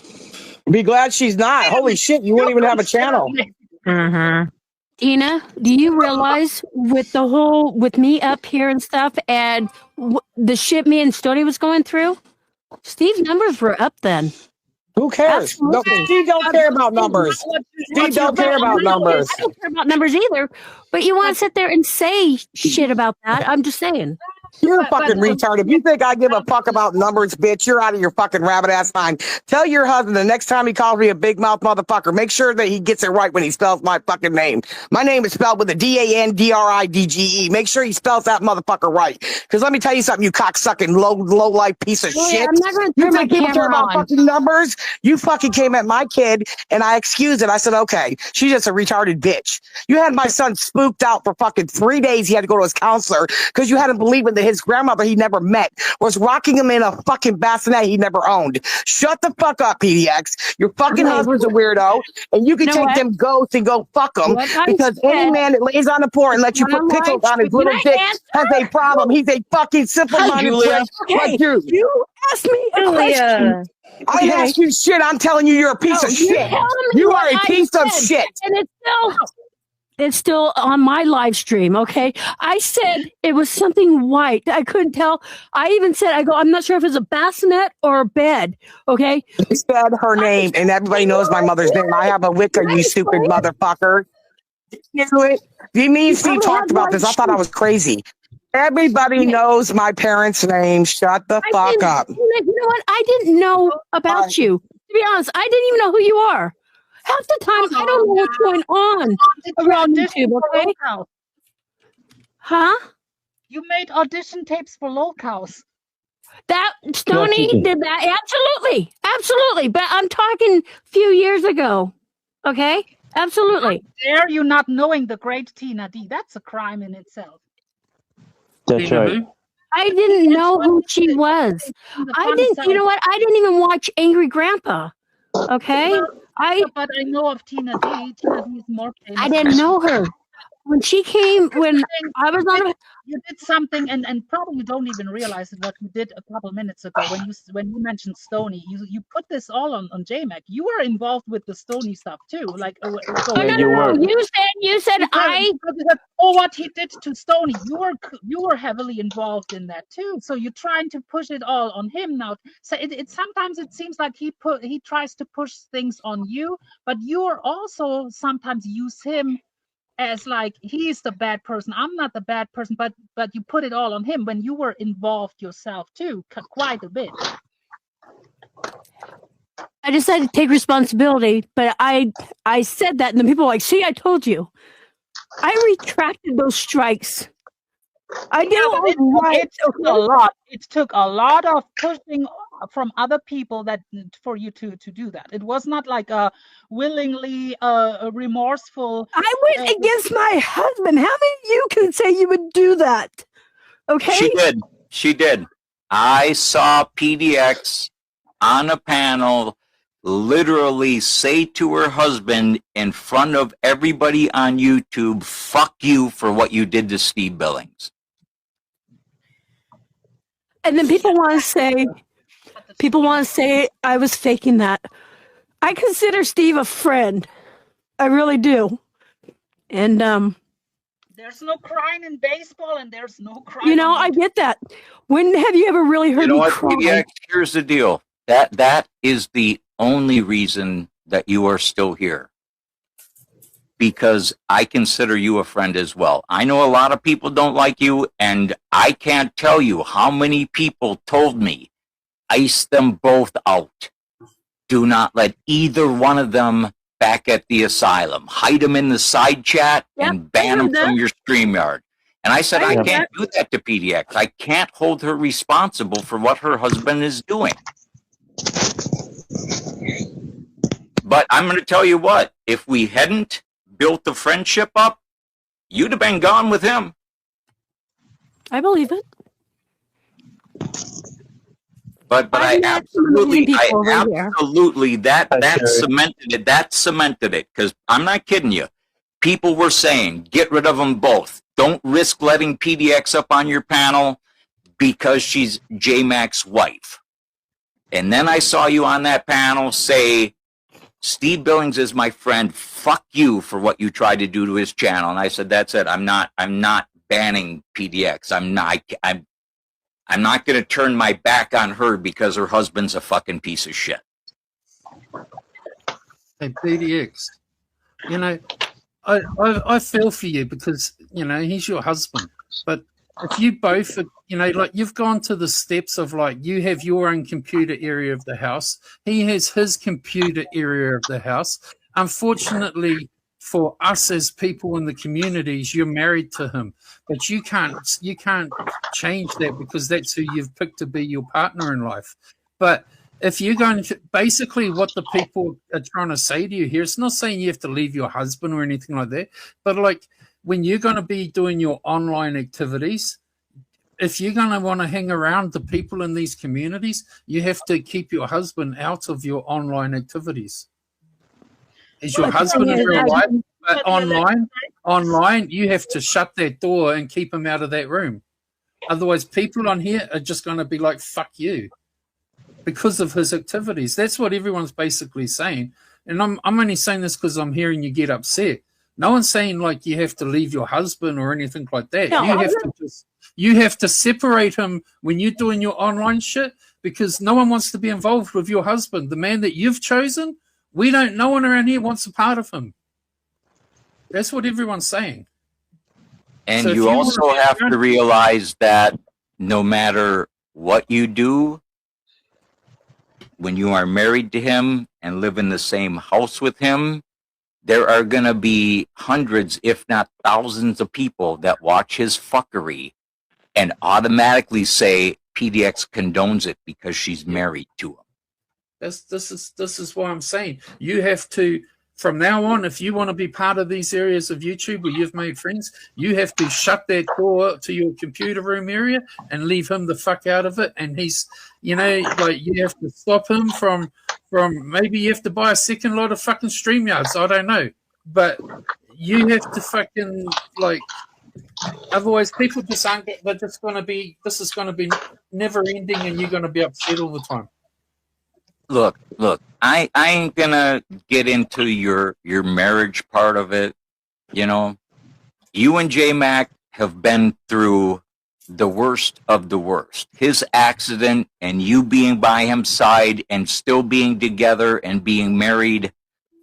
F: Be glad she's not. Holy shit, you won't even have a channel.
E: Tina, do you realize with me up here and stuff and the shit me and Stoney was going through, Steve's numbers were up then.
F: Who cares? No, Steve don't care about numbers. Steve don't care about numbers.
E: I don't care about numbers either. But you want to sit there and say shit about that? I'm just saying.
F: You're a fucking retard. If you think I give a fuck about numbers, bitch, you're out of your fucking rabbit ass mind. Tell your husband the next time he calls me a big mouth motherfucker, make sure that he gets it right when he spells my fucking name. My name is spelled with a DANDRIDGE. Make sure he spells that motherfucker right. Because let me tell you something, you cocksucking low life piece of shit.
E: I'm not going to
F: You
E: turn my
F: think people care
E: camera
F: about
E: on.
F: fucking numbers? You fucking came at my kid and I excused it. I said, okay, she's just a retarded bitch. You had my son spooked out for fucking 3 days. He had to go to his counselor because you had him believing that his grandmother he never met was rocking him in a fucking bassinet he never owned. Shut the fuck up, PDX. Your fucking husband's a weirdo, and you can take them ghosts and go fuck them because any man that lays on the floor and lets you put pickles on his little dick has a problem. He's a fucking simple-minded prick like you.
E: You asked me a question.
F: I asked you shit. I'm telling you, you're a piece of shit. You are a piece of shit.
E: And it's still on my live stream, okay? I said it was something white. I couldn't tell. I even said, I'm not sure if it's a bassinet or a bed, okay?
F: You said her name, and everybody knows my mother's name. I have a Wicca, you stupid motherfucker. You mean Steve talked about this? I thought I was crazy. Everybody knows my parents' name. Shut the fuck up.
E: You know what? I didn't know about you. To be honest, I didn't even know who you are. Half the time, I don't know what's going on around YouTube, okay? Huh?
I: You made audition tapes for Locals.
E: That Stoney did that. Absolutely. Absolutely. But I'm talking a few years ago. Okay, absolutely.
I: How dare you not knowing the great Tina D? That's a crime in itself.
B: That's right.
E: I didn't know who she was. I didn't. You know what? I didn't even watch Angry Grandpa. Okay,
I: but I know of Tina D. Tina D is more famous.
E: I didn't know her when she came. When I was on,
I: you did something, and probably you don't even realize what you did a couple minutes ago when you mentioned Stony. You put this all on JMac. You were involved with the Stony stuff too. Like,
E: no, you said
I: what he did to Stony. You were heavily involved in that too. So you're trying to push it all on him now. So sometimes it seems like he tries to push things on you, but you are also sometimes use him as like he's the bad person. I'm not the bad person, but you put it all on him when you were involved yourself too, quite a bit.
E: I decided to take responsibility, but I said that, and the people were like, "See, I told you." I retracted those strikes. I did
I: it took a lot. It took a lot of pushing from other people for you to do that. It was not like a willingly remorseful.
E: I went against my husband. How many of you can say you would do that? Okay.
D: She did. I saw PDX on a panel literally say to her husband in front of everybody on YouTube, "Fuck you for what you did to Steve Billings."
E: And then people want to say I was faking that. I consider Steve a friend. I really do. And
I: there's no crying in baseball, and there's no crying.
E: You know, I get that. When have you ever really heard me cry?
D: PDX, here's the deal. That is the only reason that you are still here. Because I consider you a friend as well. I know a lot of people don't like you, and I can't tell you how many people told me, ice them both out. Do not let either one of them back at the asylum. Hide them in the side chat and ban them from your StreamYard. And I said, I can't do that to PDX. I can't hold her responsible for what her husband is doing. But I'm going to tell you what, if we hadn't built the friendship up, you'd have been gone with him.
E: I believe it.
D: But I absolutely that cemented it. That cemented it, because I'm not kidding you. People were saying, get rid of them both. Don't risk letting PDX up on your panel because she's JMac's wife. And then I saw you on that panel say, Steve Billings is my friend. Fuck you for what you tried to do to his channel. And I said, that's it. I'm not banning PDX. I'm not going to turn my back on her because her husband's a fucking piece of shit.
H: Hey, PDX, you know, I feel for you because, you know, he's your husband. But if you both, you know, like you've gone to the steps of like you have your own computer area of the house. He has his computer area of the house. Unfortunately for us as people in the communities, you're married to him, but you can't change that because that's who you've picked to be your partner in life. But if you're going to, basically what the people are trying to say to you here, it's not saying you have to leave your husband or anything like that, but like when you're going to be doing your online activities, if you're going to want to hang around the people in these communities, you have to keep your husband out of your online activities. Is your husband in real life, but online, you have to shut that door and keep him out of that room. Otherwise, people on here are just going to be like, fuck you, because of his activities. That's what everyone's basically saying. And I'm only saying this because I'm hearing you get upset. No one's saying like you have to leave your husband or anything like that. No, you have to separate him when you're doing your online shit, because no one wants to be involved with your husband, the man that you've chosen. No one around here wants a part of him. That's what everyone's saying.
D: And so you also have to realize that no matter what you do, when you are married to him and live in the same house with him, there are going to be hundreds, if not thousands of people that watch his fuckery and automatically say PDX condones it because she's married to him.
H: This is what I'm saying. You have to from now on, if you want to be part of these areas of YouTube where you've made friends, you have to shut that door to your computer room area and leave him the fuck out of it. And he's, you have to stop him from maybe you have to buy a second lot of fucking StreamYards. I don't know. But you have to fucking, otherwise people just aren't, this is going to be never ending and you're going to be upset all the time.
D: Look, I ain't gonna get into your marriage part of it. You and J-Mac have been through the worst of the worst. His accident and you being by his side and still being together and being married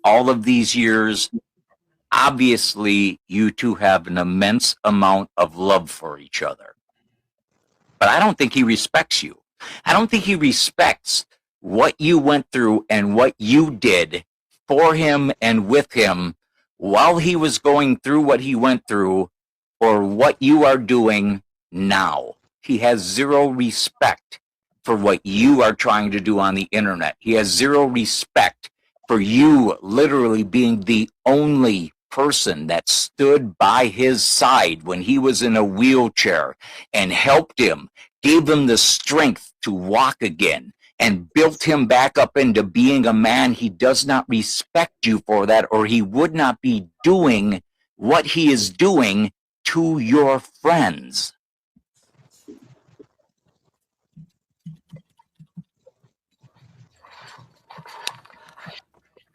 D: all of these years. Obviously, you two have an immense amount of love for each other. But I don't think he respects you. I don't think he respects what you went through and what you did for him and with him while he was going through what he went through, or what you are doing now. He has zero respect for what you are trying to do on the internet. He has zero respect for you literally being the only person that stood by his side when he was in a wheelchair and helped him, gave him the strength to walk again, and built him back up into being a man. He does not respect you for that, or he would not be doing what he is doing to your friends.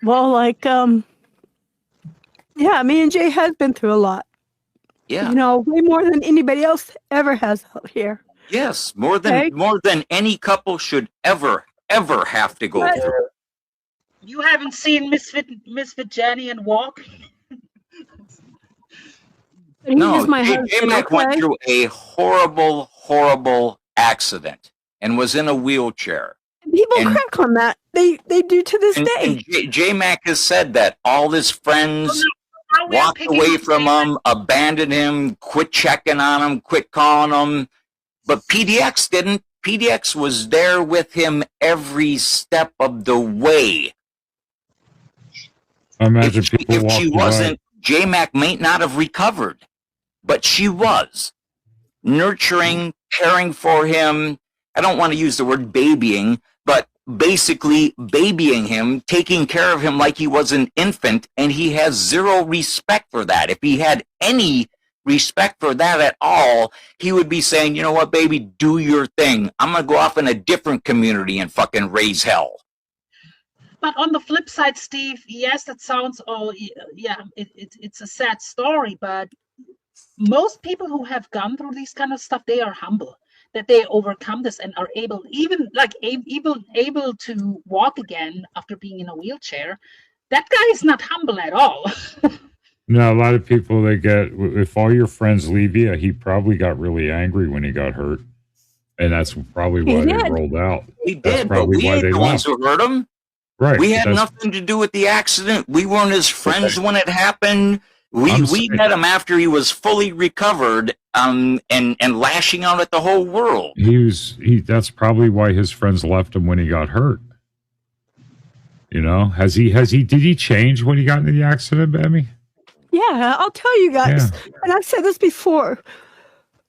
E: Well, me and Jay has been through a lot.
D: Yeah.
E: Way more than anybody else ever has out here.
D: Yes, more than any couple should ever have to go through.
I: You haven't seen Misfit Jenny and Walk?
D: No, J-Mac went through a horrible accident and was in a wheelchair.
E: People crack on that. They do to this day.
D: And J-Mac has said that all his friends walked away from him, abandoned him, quit checking on him, quit calling him. But PDX didn't. PDX was there with him every step of the way.
G: I imagine
D: If she wasn't, J-Mac may not have recovered. But she was. Nurturing, caring for him. I don't want to use the word babying, but basically babying him, taking care of him like he was an infant, and he has zero respect for that. If he had any respect for that at all, he would be saying, you know what, baby, do your thing. I'm going to go off in a different community and fucking raise hell.
I: But on the flip side, Steve, yes, that sounds, it's a sad story, but most people who have gone through these kind of stuff, they are humble, that they overcome this and are able to walk again after being in a wheelchair. That guy is not humble at all.
G: No, a lot of people, if all your friends leave you, he probably got really angry when he got hurt. And that's probably why they rolled out.
D: He did, but we ain't the ones who hurt him.
G: Right.
D: We had nothing to do with the accident. We weren't his friends when it happened. We met him after he was fully recovered, and lashing out at the whole world.
G: That's probably why his friends left him when he got hurt. Did he change when he got into the accident, Emmy?
E: Yeah, I'll tell you guys. Yeah. And I've said this before.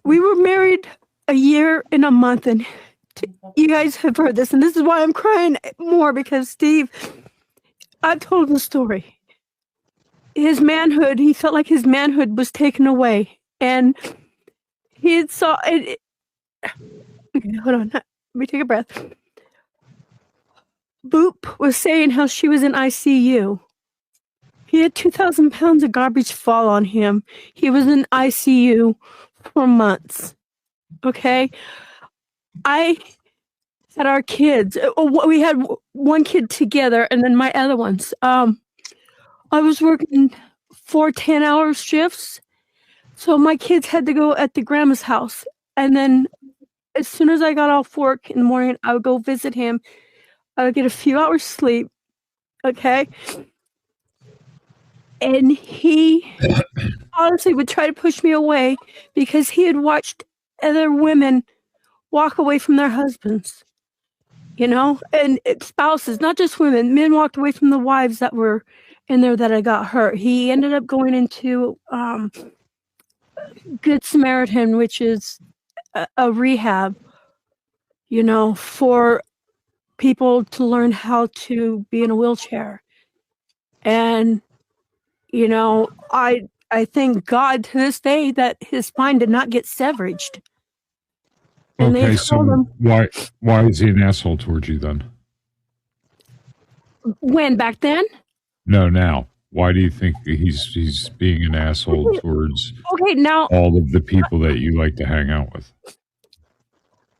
E: We were married a year and a month, and you guys have heard this, and this is why I'm crying more, because Steve, I've told the story. His manhood, he felt like his manhood was taken away, and he had saw it. Okay, hold on, let me take a breath. Boop was saying how she was in ICU. He had 2,000 pounds of garbage fall on him. He was in ICU for months. Okay, I had our kids. We had one kid together, and then my other ones. I was working 4 10-hour shifts, so my kids had to go at the grandma's house. And then as soon as I got off work in the morning, I would go visit him. I would get a few hours sleep, okay? And he honestly would try to push me away because he had watched other women walk away from their husbands, and spouses, not just women. Men walked away from the wives that were in there that I got hurt. He ended up going into Good Samaritan, which is a rehab, you know, for people to learn how to be in a wheelchair. And, you know, I thank God to this day that his spine did not get severed. And
G: okay, so why is he an asshole towards you then?
E: When? Back then?
G: No, now. Why do you think he's being an asshole towards
E: now
G: all of the people that you like to hang out with?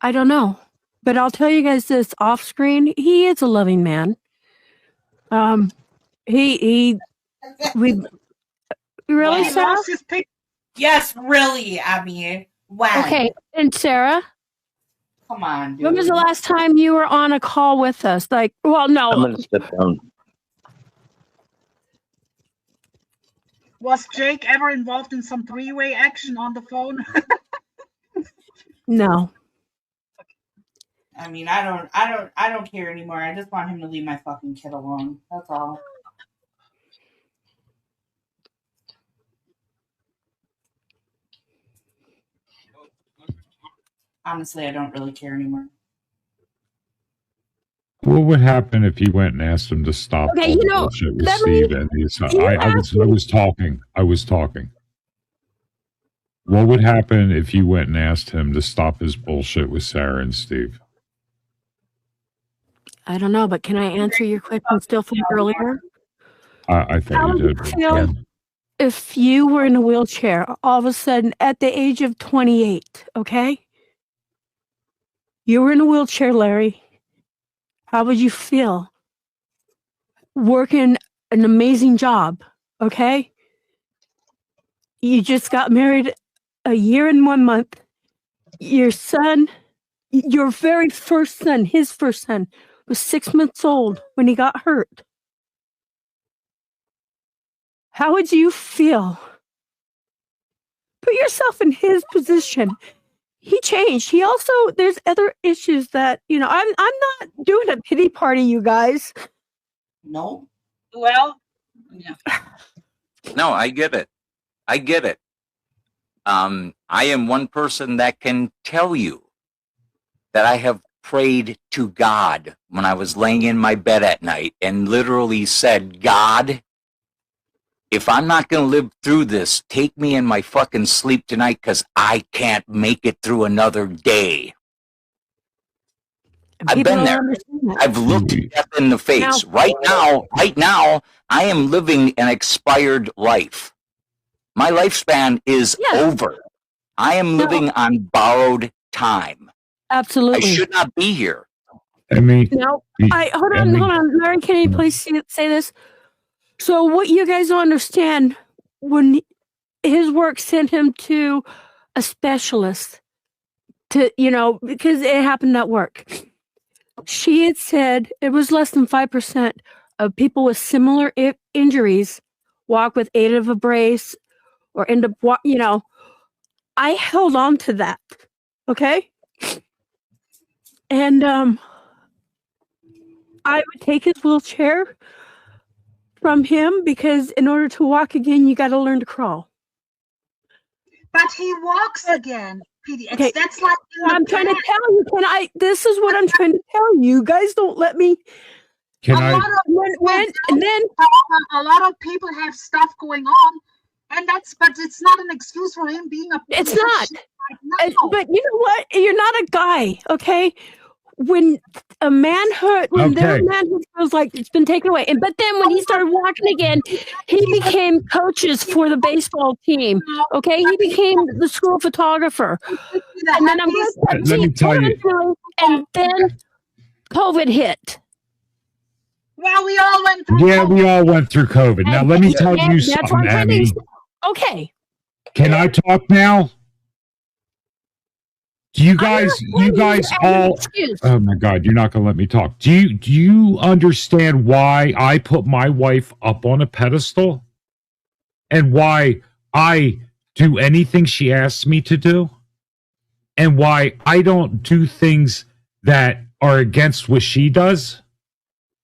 E: I don't know. But I'll tell you guys this off screen, he is a loving man. We really, Sarah?
K: Yes, really, Abby. Wow.
E: Okay, and Sarah?
K: Come on, dude.
E: When was the last time you were on a call with us? Like, well, no.
B: I'm gonna step down.
I: Was Jake ever involved in some three-way action on the phone?
E: No.
K: I mean, I don't care anymore. I just want him to leave my fucking kid alone. That's all. Honestly, I don't really care anymore.
G: What would happen if you went and asked him to stop all the bullshit with Steve and I was talking. What would happen if you went and asked him to stop his bullshit with Sarah and Steve?
E: I don't know, but can I answer your question still from earlier?
G: I thought you did.
E: Yeah. If you were in a wheelchair, all of a sudden at the age of 28, okay? You were in a wheelchair, Larry. How would you feel? Working an amazing job, okay? You just got married a year and 1 month. Your son, your very first son, his first son, was 6 months old when he got hurt. How would you feel? Put yourself in his position. He changed. He also, there's other issues that, you know, I'm not doing a pity party, you guys.
K: No.
I: Well, yeah.
D: No, I get it. I get it. I am one person that can tell you that I have prayed to God when I was laying in my bed at night and literally said, God, if I'm not going to live through this, take me in my fucking sleep tonight because I can't make it through another day. I've been there. I've looked death in the face. Right now, I am living an expired life. My lifespan is over. I am living on borrowed time.
E: Absolutely.
D: I should not be here.
G: I mean,
E: hold on. Larry, can you please say this? So what you guys don't understand, when his work sent him to a specialist to, you know, because it happened at work. She had said it was less than 5% of people with similar injuries walk with aid of a brace or end up, you know, I held on to that. Okay. And I would take his wheelchair from him because in order to walk again, you got to learn to crawl.
I: But he walks again, PDX.
E: Okay.
I: That's like
E: I'm trying to tell you. This is what I'm trying to tell you. You guys don't let me.
I: A lot of people have stuff going on, and but it's not an excuse for him being a.
E: It's not. No. But you know what? You're not a guy, okay? When a manhood, their manhood feels like it's been taken away, but then when he started walking again, he became coaches for the baseball team. Okay, he became the school photographer, and then
G: let me tell you,
E: and then COVID hit.
I: Well, we all went through.
G: Yeah, we all went through COVID. Now let me tell you something, Abby.
E: Okay.
G: Can I talk now? Do you guys all? Oh my God, you're not going to let me talk. Do you understand why I put my wife up on a pedestal, and why I do anything she asks me to do, and why I don't do things that are against what she does?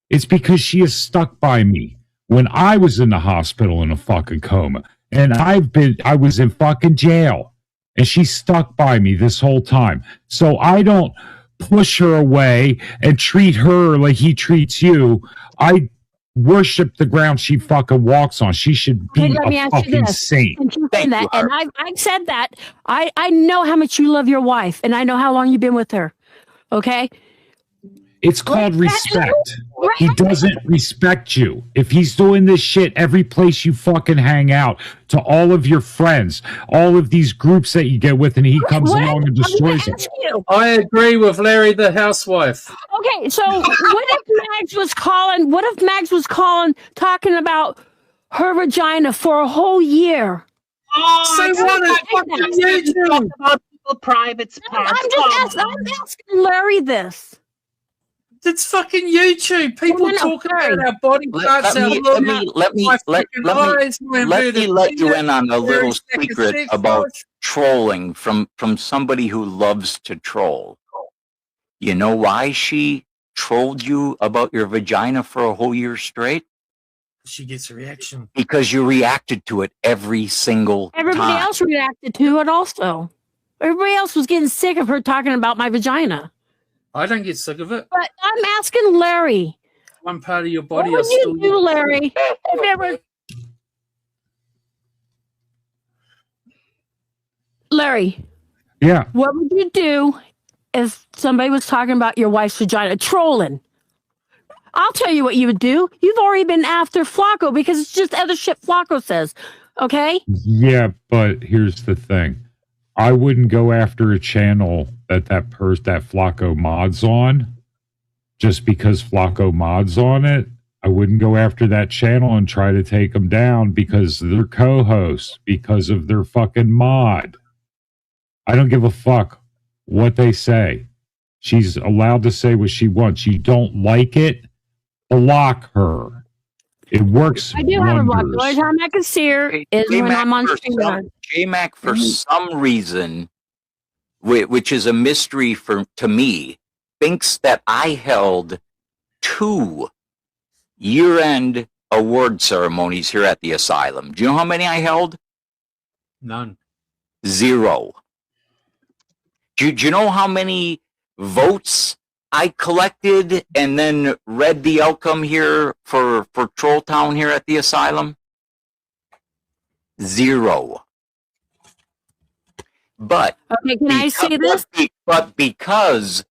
G: It's because she is stuck by me. when I was in the hospital in a fucking coma. And I was in fucking jail. And she stuck by me this whole time. So I don't push her away and treat her like he treats you. I worship the ground she fucking walks on. She should be a fucking saint.
E: And I've said that. I know how much you love your wife, and I know how long you've been with her. Okay?
G: It's called respect. He doesn't respect you. If he's doing this shit every place you fucking hang out, to all of your friends, all of these groups that you get with, and he comes along and destroys them.
H: I agree with Larry the housewife.
E: Okay, so what if Mags was calling, talking about her vagina for a whole year?
I: Say what? About people private parts.
E: I'm asking Larry this.
H: It's fucking YouTube. People talk about our body parts.
D: Let me let you in on a little secret about trolling from somebody who loves to troll. You know why she trolled you about your vagina for a whole year straight?
H: She gets a reaction.
D: Because you reacted to it every single time.
E: Everybody else reacted to it also. Everybody else was getting sick of her talking about my vagina.
H: I don't get sick of it.
E: But I'm asking Larry.
H: One part of your body.
E: What would you do, Larry? Larry.
G: Yeah.
E: What would you do if somebody was talking about your wife's vagina, trolling? I'll tell you what you would do. You've already been after Flacco because it's just other shit Flacco says. Okay?
G: Yeah, but here's the thing. I wouldn't go after a channel that Flacco mods on just because Flacco mods on it. I wouldn't go after that channel and try to take them down because they're co-hosts, because of their fucking mod. I don't give a fuck what they say. She's allowed to say what she wants. You don't like it, block her. It works.
E: I do have a block. The only time I can see her is when I'm on stream.
D: J-Mac, for some reason, which is a mystery to me, thinks that I held 2 year-end award ceremonies here at the asylum. Do you know how many I held?
H: None.
D: 0. Do you know how many votes I collected and then read the outcome here for Troll Town here at the asylum? 0. But
E: okay, can I say this?
D: But because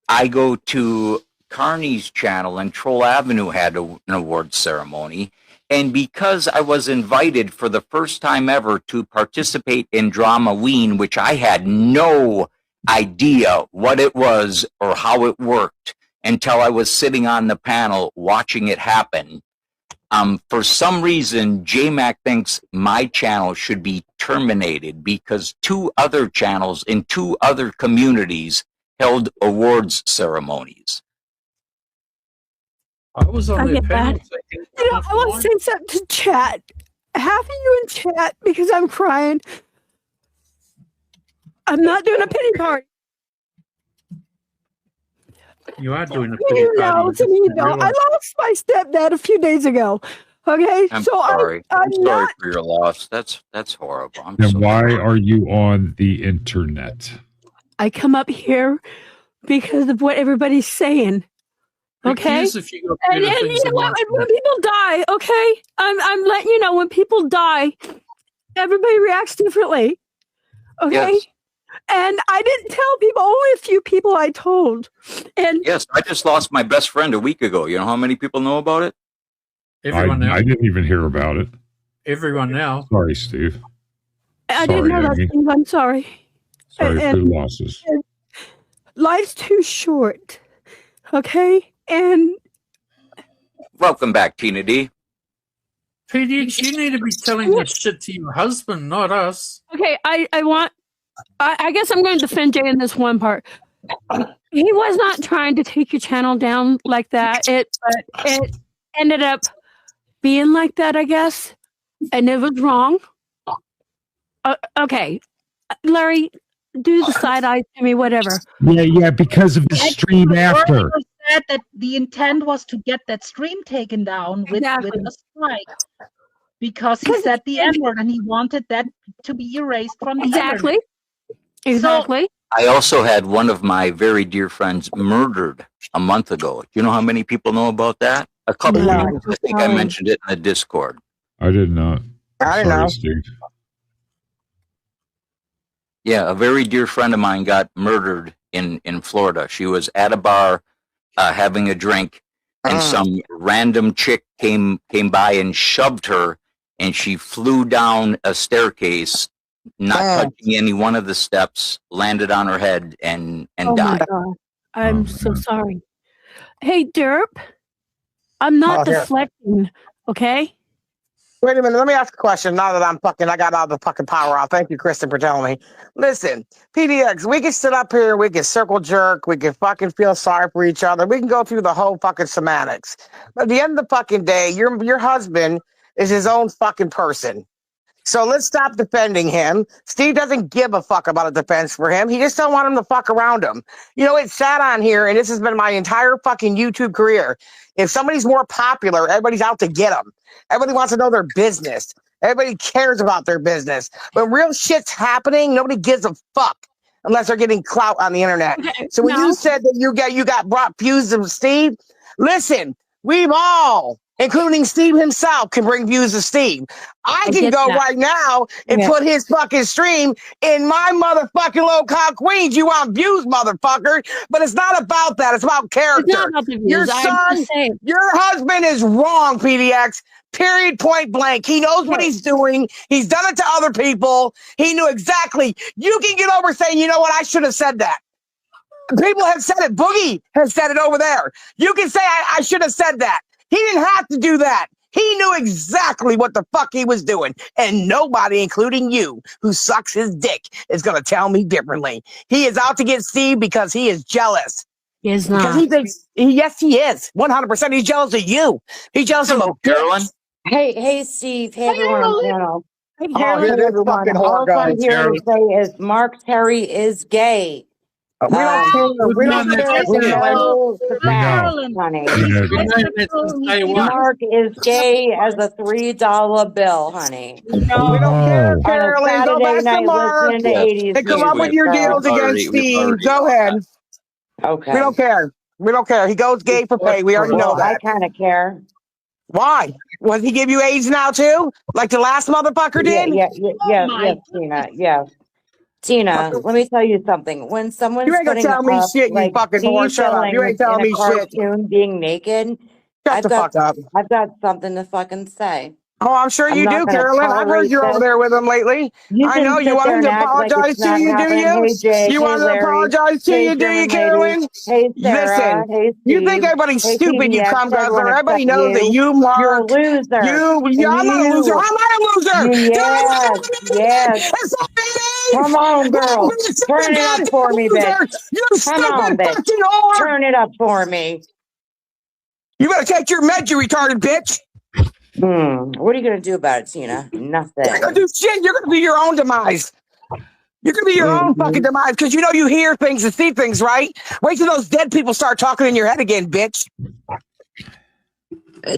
D: I go to Carney's channel and Troll Avenue had an award ceremony, and because I was invited for the first time ever to participate in Dramaween, which I had no idea what it was or how it worked until I was sitting on the panel watching it happen. For some reason, J-Mac thinks my channel should be terminated because 2 other channels in 2 other communities held awards ceremonies.
H: I was on the panel.
E: I want to say something to chat. Half of you in chat because I'm crying. I'm not doing a pity party.
H: You are doing a pity party.
E: I lost my stepdad a few days ago. Okay,
D: I'm sorry. I'm sorry for your loss. That's horrible.
G: Then why are you on the internet?
E: I come up here because of what everybody's saying. Okay, and you know what? When people die, okay, I'm letting you know when people die, everybody reacts differently. Okay. Yes. And I didn't tell people, only a few people I told. And
D: yes, I just lost my best friend a week ago. You know how many people know about it?
H: Everyone now.
G: I didn't even hear about it.
H: Everyone now.
G: Sorry, Steve.
E: I didn't know that, Steve. I'm sorry.
G: Sorry for the losses.
E: Life's too short. Okay? And
D: welcome back, Tina D.
H: PDX, you need to be telling this shit to your husband, not us.
E: Okay, I guess I'm going to defend Jay in this one part. He was not trying to take your channel down like that. But it ended up being like that, I guess. And it was wrong. Okay. Larry, do the side eye to me, whatever.
G: Yeah, because of the stream after.
I: said that the intent was to get that stream taken down with a strike. Because he said the N-word and he wanted that to be erased from the internet.
E: Exactly.
D: I also had one of my very dear friends murdered a month ago. Do you know how many people know about that? A couple of people. I think I mentioned it in the Discord.
G: I did not.
F: I don't know.
G: Steve.
D: Yeah, a very dear friend of mine got murdered in Florida. She was at a bar having a drink, and some random chick came by and shoved her, and she flew down a staircase, not touching any one of the steps, landed on her head, and died.
E: My God. I'm so sorry. Hey, Derp, I'm not deflecting, okay?
F: Wait a minute, let me ask a question now that I got all the fucking power out. Thank you, Kristen, for telling me. Listen, PDX, we can sit up here, we can circle jerk, we can fucking feel sorry for each other, we can go through the whole fucking semantics. But at the end of the fucking day, your husband is his own fucking person. So let's stop defending him. Steve doesn't give a fuck about a defense for him. He just don't want him to fuck around him. You know, it's sad on here, and this has been my entire fucking YouTube career. If somebody's more popular, everybody's out to get them. Everybody wants to know their business. Everybody cares about their business. When real shit's happening, nobody gives a fuck unless they're getting clout on the internet. Okay, so when you said that you got brought views to Steve, listen, we've all, including Steve himself, can bring views to Steve. I can go right now and put his fucking stream in my motherfucking low-cost Queens. You want views, motherfucker. But it's not about that. It's about character.
E: It's not about the views.
F: Your son, your husband is wrong, PDX. Period, point blank. He knows what he's doing. He's done it to other people. He knew exactly. You can get over saying, you know what, I should have said that. People have said it. Boogie has said it over there. You can say, I should have said that. He didn't have to do that. He knew exactly what the fuck he was doing. And nobody, including you, who sucks his dick, is going to tell me differently. He is out to get Steve because he is jealous.
E: He is not.
F: Because he thinks, yes, he is. 100%. He's jealous of you. He's jealous of
D: Carolyn.
A: Hey, Steve. Hey, everyone on the panel.
F: Hey, everyone.
A: All I'm here to say is Mark Terry is gay.
F: We don't care. We don't
A: care. Mark is gay as a $3 bill, honey.
F: No, we don't care, Carolyn. Go back to Mark and come up with your deals against Steve. Go ahead.
A: Okay.
F: We don't care. We don't care. He goes gay for pay. We already know that.
A: I kind of care.
F: Why? Was he give you AIDS now too? Like the last motherfucker did?
A: Yes, Tina. Yes. Tina, let me tell you something. When someone's
F: you ain't gonna tell me shit, you fucking whore. Shut up. You ain't telling me shit.
A: Being naked.
F: Shut the fuck up.
A: I've got something to fucking say.
F: Oh, I'm sure you do, Carolyn. I've heard you're over there with him lately. I know you want him to apologize to you, do you? You want him to apologize to you, do you, Carolyn?
A: Hey, Sarah.
F: Listen, you think everybody's stupid, you cum guzzler. Everybody knows that you, Mark.
A: You're a loser.
F: I'm not a loser. How am I a loser?
A: Yes. Come on, girl. Turn it up for me, bitch. Come on, bitch. Turn it up for me.
F: You better take your meds, you retarded bitch.
A: What are you going to do about it, Tina? Nothing.
F: You're going to do shit. You're going to be your own demise. You're going to be your own fucking demise because you know you hear things and see things, right? Wait till those dead people start talking in your head again, bitch.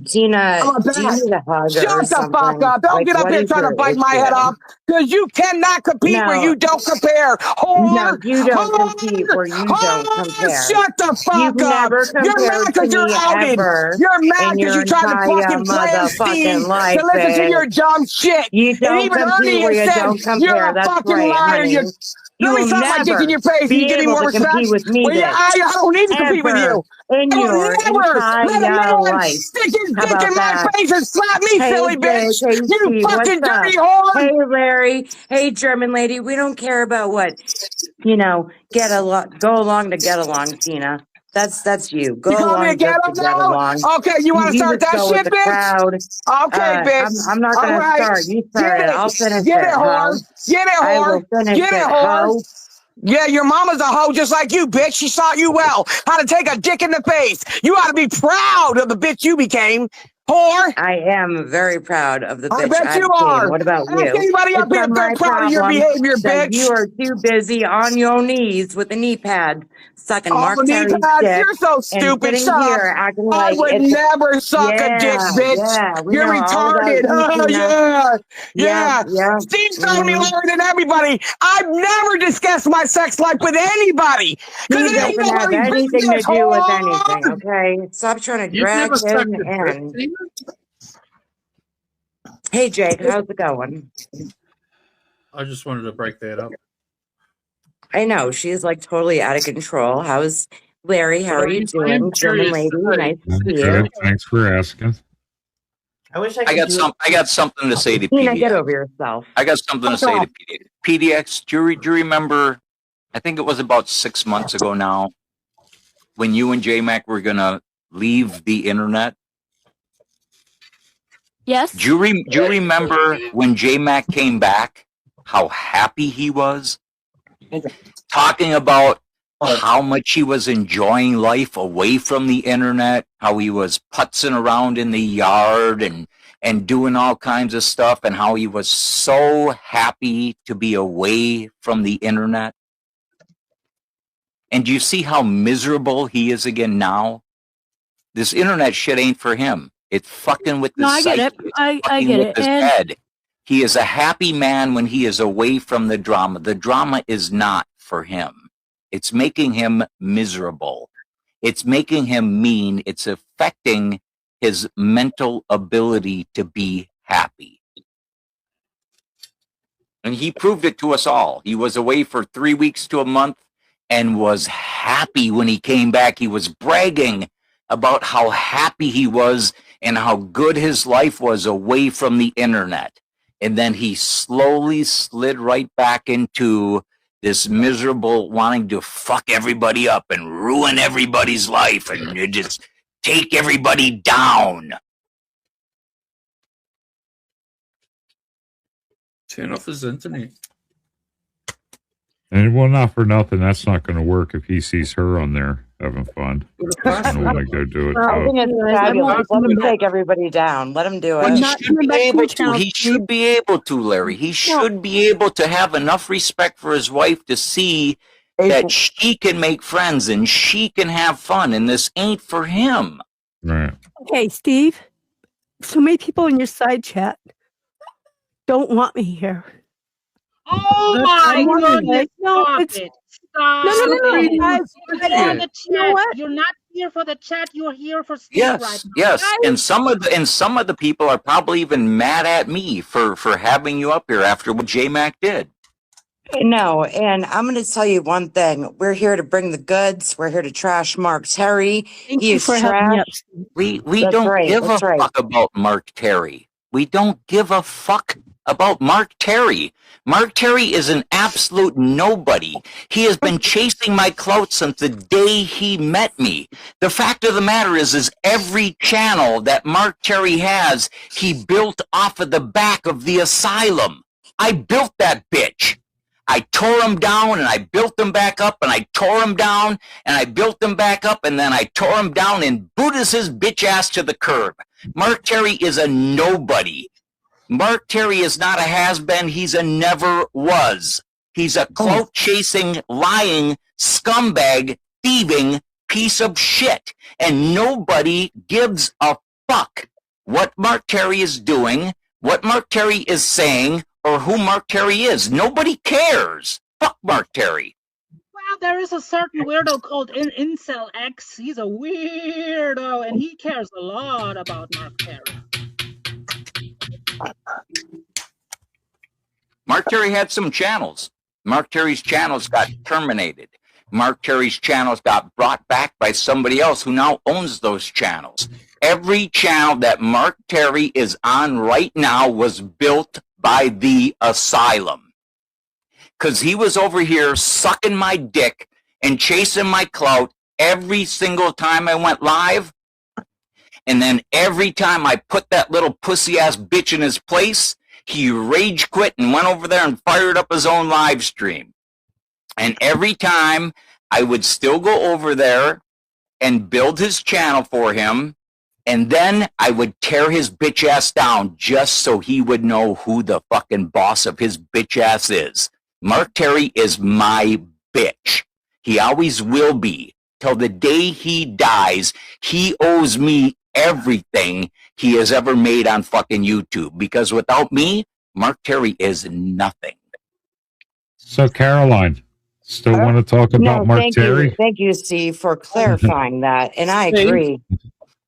A: Tina, do you need a hug?
F: Shut the fuck up. Don't get up here trying to bite my head off because you cannot compete where you don't compare.
A: No, you don't compete where you don't compare.
F: Shut the fuck up. You're mad because you're outed. You're mad because you're trying to fucking plan Steve to listen to your dumb shit.
A: You don't compete where you don't compare.
F: You're a fucking liar. Let me slap my dick in your face and you get any more respect. I don't need to compete with you.
A: In your entire life.
F: Stick his dick in my face and slap me, silly bitch. You fucking dirty whore.
A: Hey, Larry. Hey, German lady. We don't care about what, go along to get along, Tina. That's you. Go along to get along.
F: Okay, you want to start that shit, bitch? Okay, bitch.
A: I'm not going to start. You start it. I'll finish it.
F: Get it, whore. Get it, whore. Get it, whore. Yeah, your mama's a hoe just like you, bitch. She taught you well how to take a dick in the face. You ought to be proud of the bitch you became. Whore.
A: I am very proud of the
F: I
A: bitch
F: bet you
A: I've seen.
F: are.
A: What about
F: Ask
A: you?
F: anybody up
A: It's
F: here if they're
A: my
F: proud of your
A: problem
F: behavior,
A: that
F: bitch.
A: you are too busy on your knees with a knee pad sucking
F: Oh,
A: Mark
F: knee
A: Terry's
F: pads,
A: dick
F: you're so
A: and
F: stupid.
A: sitting
F: Shut up.
A: here acting
F: I
A: like
F: would
A: it's
F: never suck a dick, bitch.
A: we
F: You're
A: know all about
F: retarded.
A: you, Tina.
F: Yeah.
A: Yeah.
F: Steve's known me longer than everybody. I've never discussed my sex life with anybody. Because
A: He
F: it ain't
A: doesn't have
F: nobody
A: anything to
F: business,
A: do with anything,
F: whore.
A: okay? Stop trying to
H: You've
A: drag
H: never sucked
A: him
H: a dick,
A: in.
H: Tina?
A: Hey, Jake, how's it going?
H: I just wanted to break that up.
A: I know, she's like totally out of control. How's Larry? How are you
H: I am
A: doing? German
H: curious
A: lady,
H: today.
A: nice to see you.
G: Good. Thanks for asking.
K: I wish I
D: I
K: could
D: got
K: do
D: some. I got something to say to
A: Tina, get
D: PDX.
A: over yourself.
D: I got something to say to PDX. PDX, do you remember? I think it was about 6 months ago now, when you and J-Mac were gonna leave the internet.
E: Yes.
D: Do you remember when J-Mac came back? How happy he was, talking about how much he was enjoying life away from the internet, how he was putzing around in the yard and doing all kinds of stuff, and how he was so happy to be away from the internet. And do you see how miserable he is again now? This internet shit ain't for him. It's fucking with his psyche.
E: I get it. I get it.
D: His head. He is a happy man when he is away from the drama. The drama is not for him. It's making him miserable. It's making him mean. It's affecting his mental ability to be happy. And he proved it to us all. He was away for 3 weeks to a month and was happy when he came back. He was bragging about how happy he was and how good his life was away from the internet. And then he slowly slid right back into this miserable wanting to fuck everybody up and ruin everybody's life and just take everybody down.
H: Turn off his internet.
G: And well, not for nothing. That's not going to work if he sees her on there having fun. He's going to want to go do it.
A: I think it's fabulous. Let him take everybody down. Let him do it.
D: He should be able to. He should be able to, Larry. He should be able to have enough respect for his wife to see that she can make friends and she can have fun, and this ain't for him.
G: Right.
E: Okay, Steve. So many people in your side chat don't want me here.
I: Oh my goodness! Stop it! Stop!
E: No. Guys,
I: for the chat. You're not here for the chat. You're here for Steve right now.
D: Yes. And some of the people are probably even mad at me for having you up here after what J-Mac did.
A: No, and I'm going to tell you one thing. We're here to bring the goods. We're here to trash Mark Terry. He is trash.
D: We don't give a fuck about Mark Terry. We don't give a fuck about Mark Terry. Mark Terry is an absolute nobody. He has been chasing my clout since the day he met me. The fact of the matter is every channel that Mark Terry has, he built off of the back of the Asylum. I built that bitch. I tore him down and I built him back up and I tore him down and I built him back up and then I tore him down and booted his bitch ass to the curb. Mark Terry is a nobody. Mark Terry is not a has-been. He's a never was. He's a clout-chasing, lying, scumbag, thieving piece of shit. And nobody gives a fuck what Mark Terry is doing, what Mark Terry is saying, or who Mark Terry is. Nobody cares. Fuck Mark Terry.
I: Well, there is a certain weirdo called Incel X. He's a weirdo, and he cares a lot about Mark Terry.
D: Mark Terry had some channels. Mark Terry's channels got terminated. Mark Terry's channels got brought back by somebody else who now owns those channels. Every channel that Mark Terry is on right now was built by the Asylum. Because he was over here sucking my dick and chasing my clout every single time I went live. And then every time I put that little pussy-ass bitch in his place, he rage quit and went over there and fired up his own live stream. And every time I would still go over there and build his channel for him And then I would tear his bitch ass down just so he would know who the fucking boss of his bitch ass is. Mark Terry is my bitch. He always will be. Till the day he dies, he owes me everything he has ever made on fucking YouTube. Because without me, Mark Terry is nothing.
G: So, Caroline, still want to talk about Mark Terry?
A: Thank you, Steve, for clarifying that. And I agree.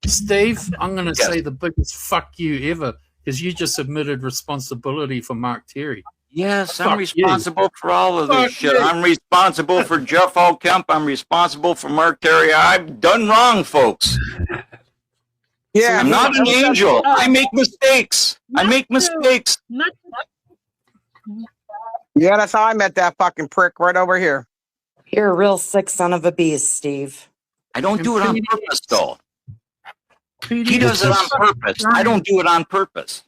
H: Steve, I'm going to say the biggest fuck you ever, because you just admitted responsibility for Mark Terry.
D: Yes, I'm responsible for all of this shit. I'm responsible for Jeff Kemp. I'm responsible for Mark Terry. I've done wrong, folks.
F: Yeah,
D: I'm not an angel. I make mistakes. I make mistakes.
F: Yeah, that's how I met that fucking prick right over here.
A: You're a real sick son of a beast, Steve.
D: I don't do it on purpose, though. He does it on purpose. I don't do it on purpose.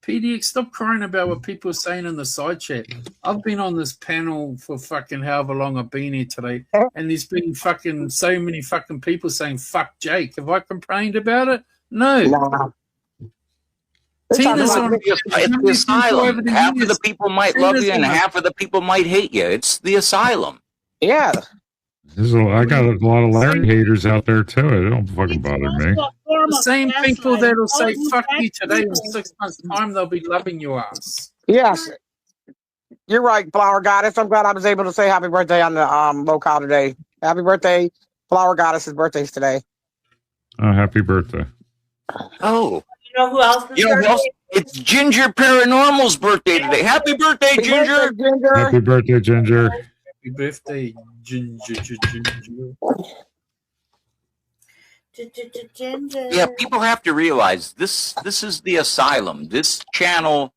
H: PDX, stop crying about what people are saying in the side chat. I've been on this panel for fucking however long I've been here today, and there's been fucking so many fucking people saying fuck Jake. Have I complained about it? No.
D: Tina's on the asylum. Half of the people might love you and half of the people might hate you. It's the asylum.
F: Yeah.
G: I got a lot of Larry haters out there too. It don't fucking bother me.
H: The same people that'll say fuck you today in 6 months' time, they'll be loving your ass.
F: Yes. You're right, Flower Goddess. I'm glad I was able to say happy birthday on the locale today. Happy birthday, Flower Goddess's birthday's today.
G: Oh, happy birthday.
D: Oh.
K: You know who else?
D: It's Ginger Paranormal's birthday today. Happy birthday, Ginger.
G: Happy birthday, Ginger.
H: Happy birthday, Ginger.
D: Yeah, people have to realize this is the asylum. This channel,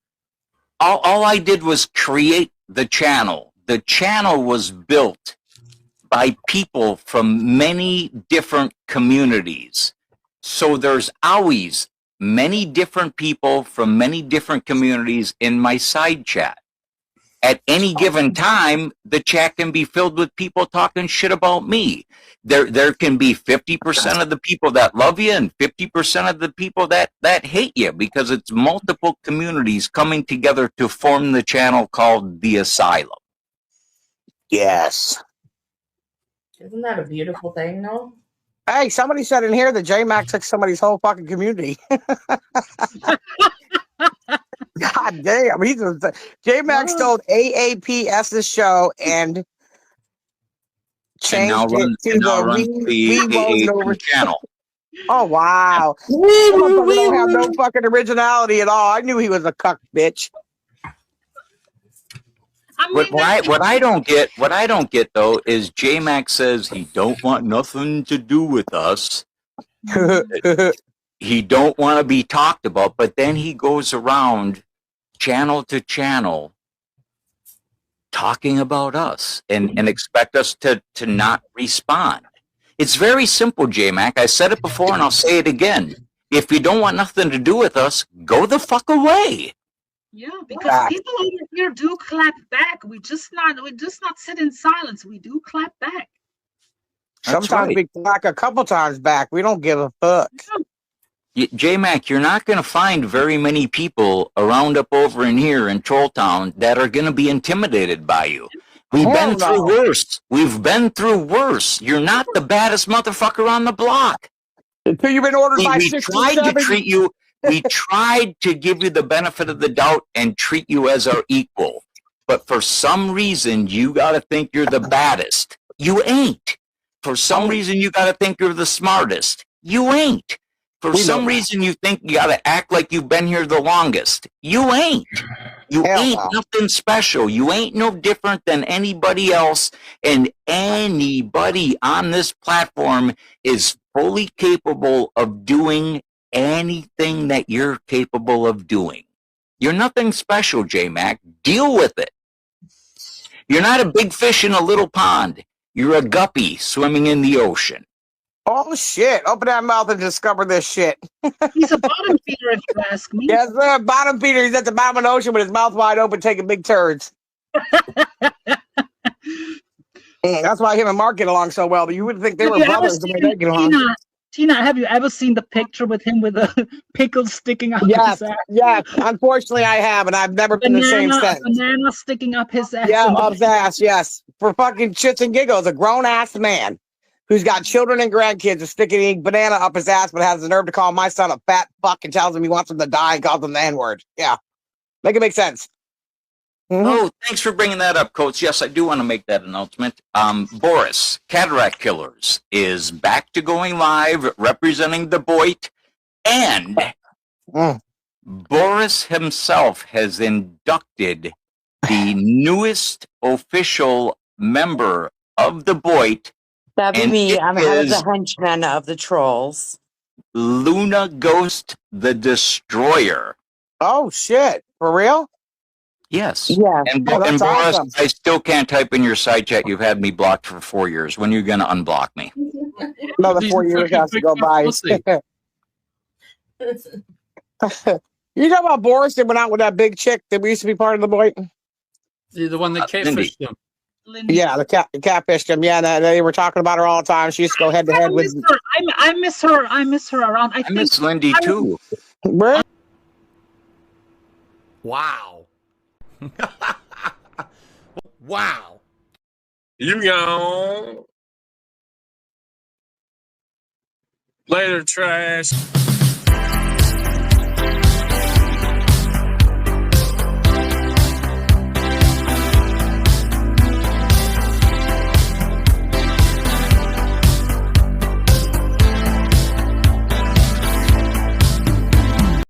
D: all I did was create the channel. The channel was built by people from many different communities. So there's always many different people from many different communities in my side chat. At any given time, the chat can be filled with people talking shit about me. There can be 50% of the people that love you and 50% of the people that hate you, because it's multiple communities coming together to form the channel called The Asylum.
F: Yes.
K: Isn't that a beautiful thing, though?
F: Hey, somebody said in here that J-Mac took somebody's whole fucking community. God damn, J-Mac stole AAPS's show and changed it to the
D: channel.
F: Oh wow! Don't have no fucking originality at all. I knew he was a cuck bitch.
D: What I don't get though is J-Mac says he don't want nothing to do with us. He don't want to be talked about, but then he goes around channel to channel talking about us and expect us to not respond. It's very simple, J-Mac. I said it before and I'll say it again. If you don't want nothing to do with us, go the fuck away.
I: Yeah, because people over here do clap back. We just not sit in silence. We do clap back.
F: Sometimes we clap a couple times back. We don't give a fuck.
D: J-Mac, you're not going to find very many people around up over in here in Troll Town that are going to be intimidated by you. We've been through worse. We've been through worse. You're not the baddest motherfucker on the block.
F: Until you've been ordered by
D: we tried to treat you. We tried to give you the benefit of the doubt and treat you as our equal. But for some reason, you got to think you're the baddest. You ain't. For some reason, you got to think you're the smartest. You ain't. For some reason, you think you got to act like you've been here the longest. You ain't. You ain't nothing special. You ain't no different than anybody else. And anybody on this platform is fully capable of doing anything that you're capable of doing. You're nothing special, J-Mac. Deal with it. You're not a big fish in a little pond. You're a guppy swimming in the ocean.
F: Oh, shit. Open that mouth and discover this shit.
I: He's a bottom feeder, if you ask me.
F: Yes, sir. Bottom feeder. He's at the bottom of the ocean with his mouth wide open taking big turds. That's why him and Mark get along so well. You would think they were brothers the way they get along.
I: Tina, have you ever seen the picture with him with a pickle sticking out his ass?
F: Yes. Unfortunately, I have, and I've never been the same since.
I: Banana sticking up his ass.
F: Yeah, up his ass, yes. For fucking shits and giggles, a grown-ass man who's got children and grandkids is sticking a banana up his ass, but has the nerve to call my son a fat fuck and tells him he wants him to die and calls him the N-word. Yeah. Make it make sense.
D: Oh, thanks for bringing that up, Coach. Yes, I do want to make that announcement. Boris, Cataract Killers, is back to going live, representing the Boit, and Boris himself has inducted the newest official member of the Boit.
A: That'd be me. I'm the henchman of the trolls.
D: Luna Ghost the Destroyer.
F: Oh, shit. For real?
D: Yes.
A: Yeah.
D: And,
F: that's
D: Boris,
F: awesome.
D: I still can't type in your side chat. You've had me blocked for 4 years. When are you going to unblock me?
F: Another 4 years has to go by. You talking about Boris that went out with that big chick that we used to be part of the Boy?
H: The one that catfished him.
F: Yeah, the catfished him. Yeah, they were talking about her all the time. She used to go head to head with.
I: I miss her. I miss her around. I
D: miss Lindy too.
L: Wow. Wow. You go. Later, trash.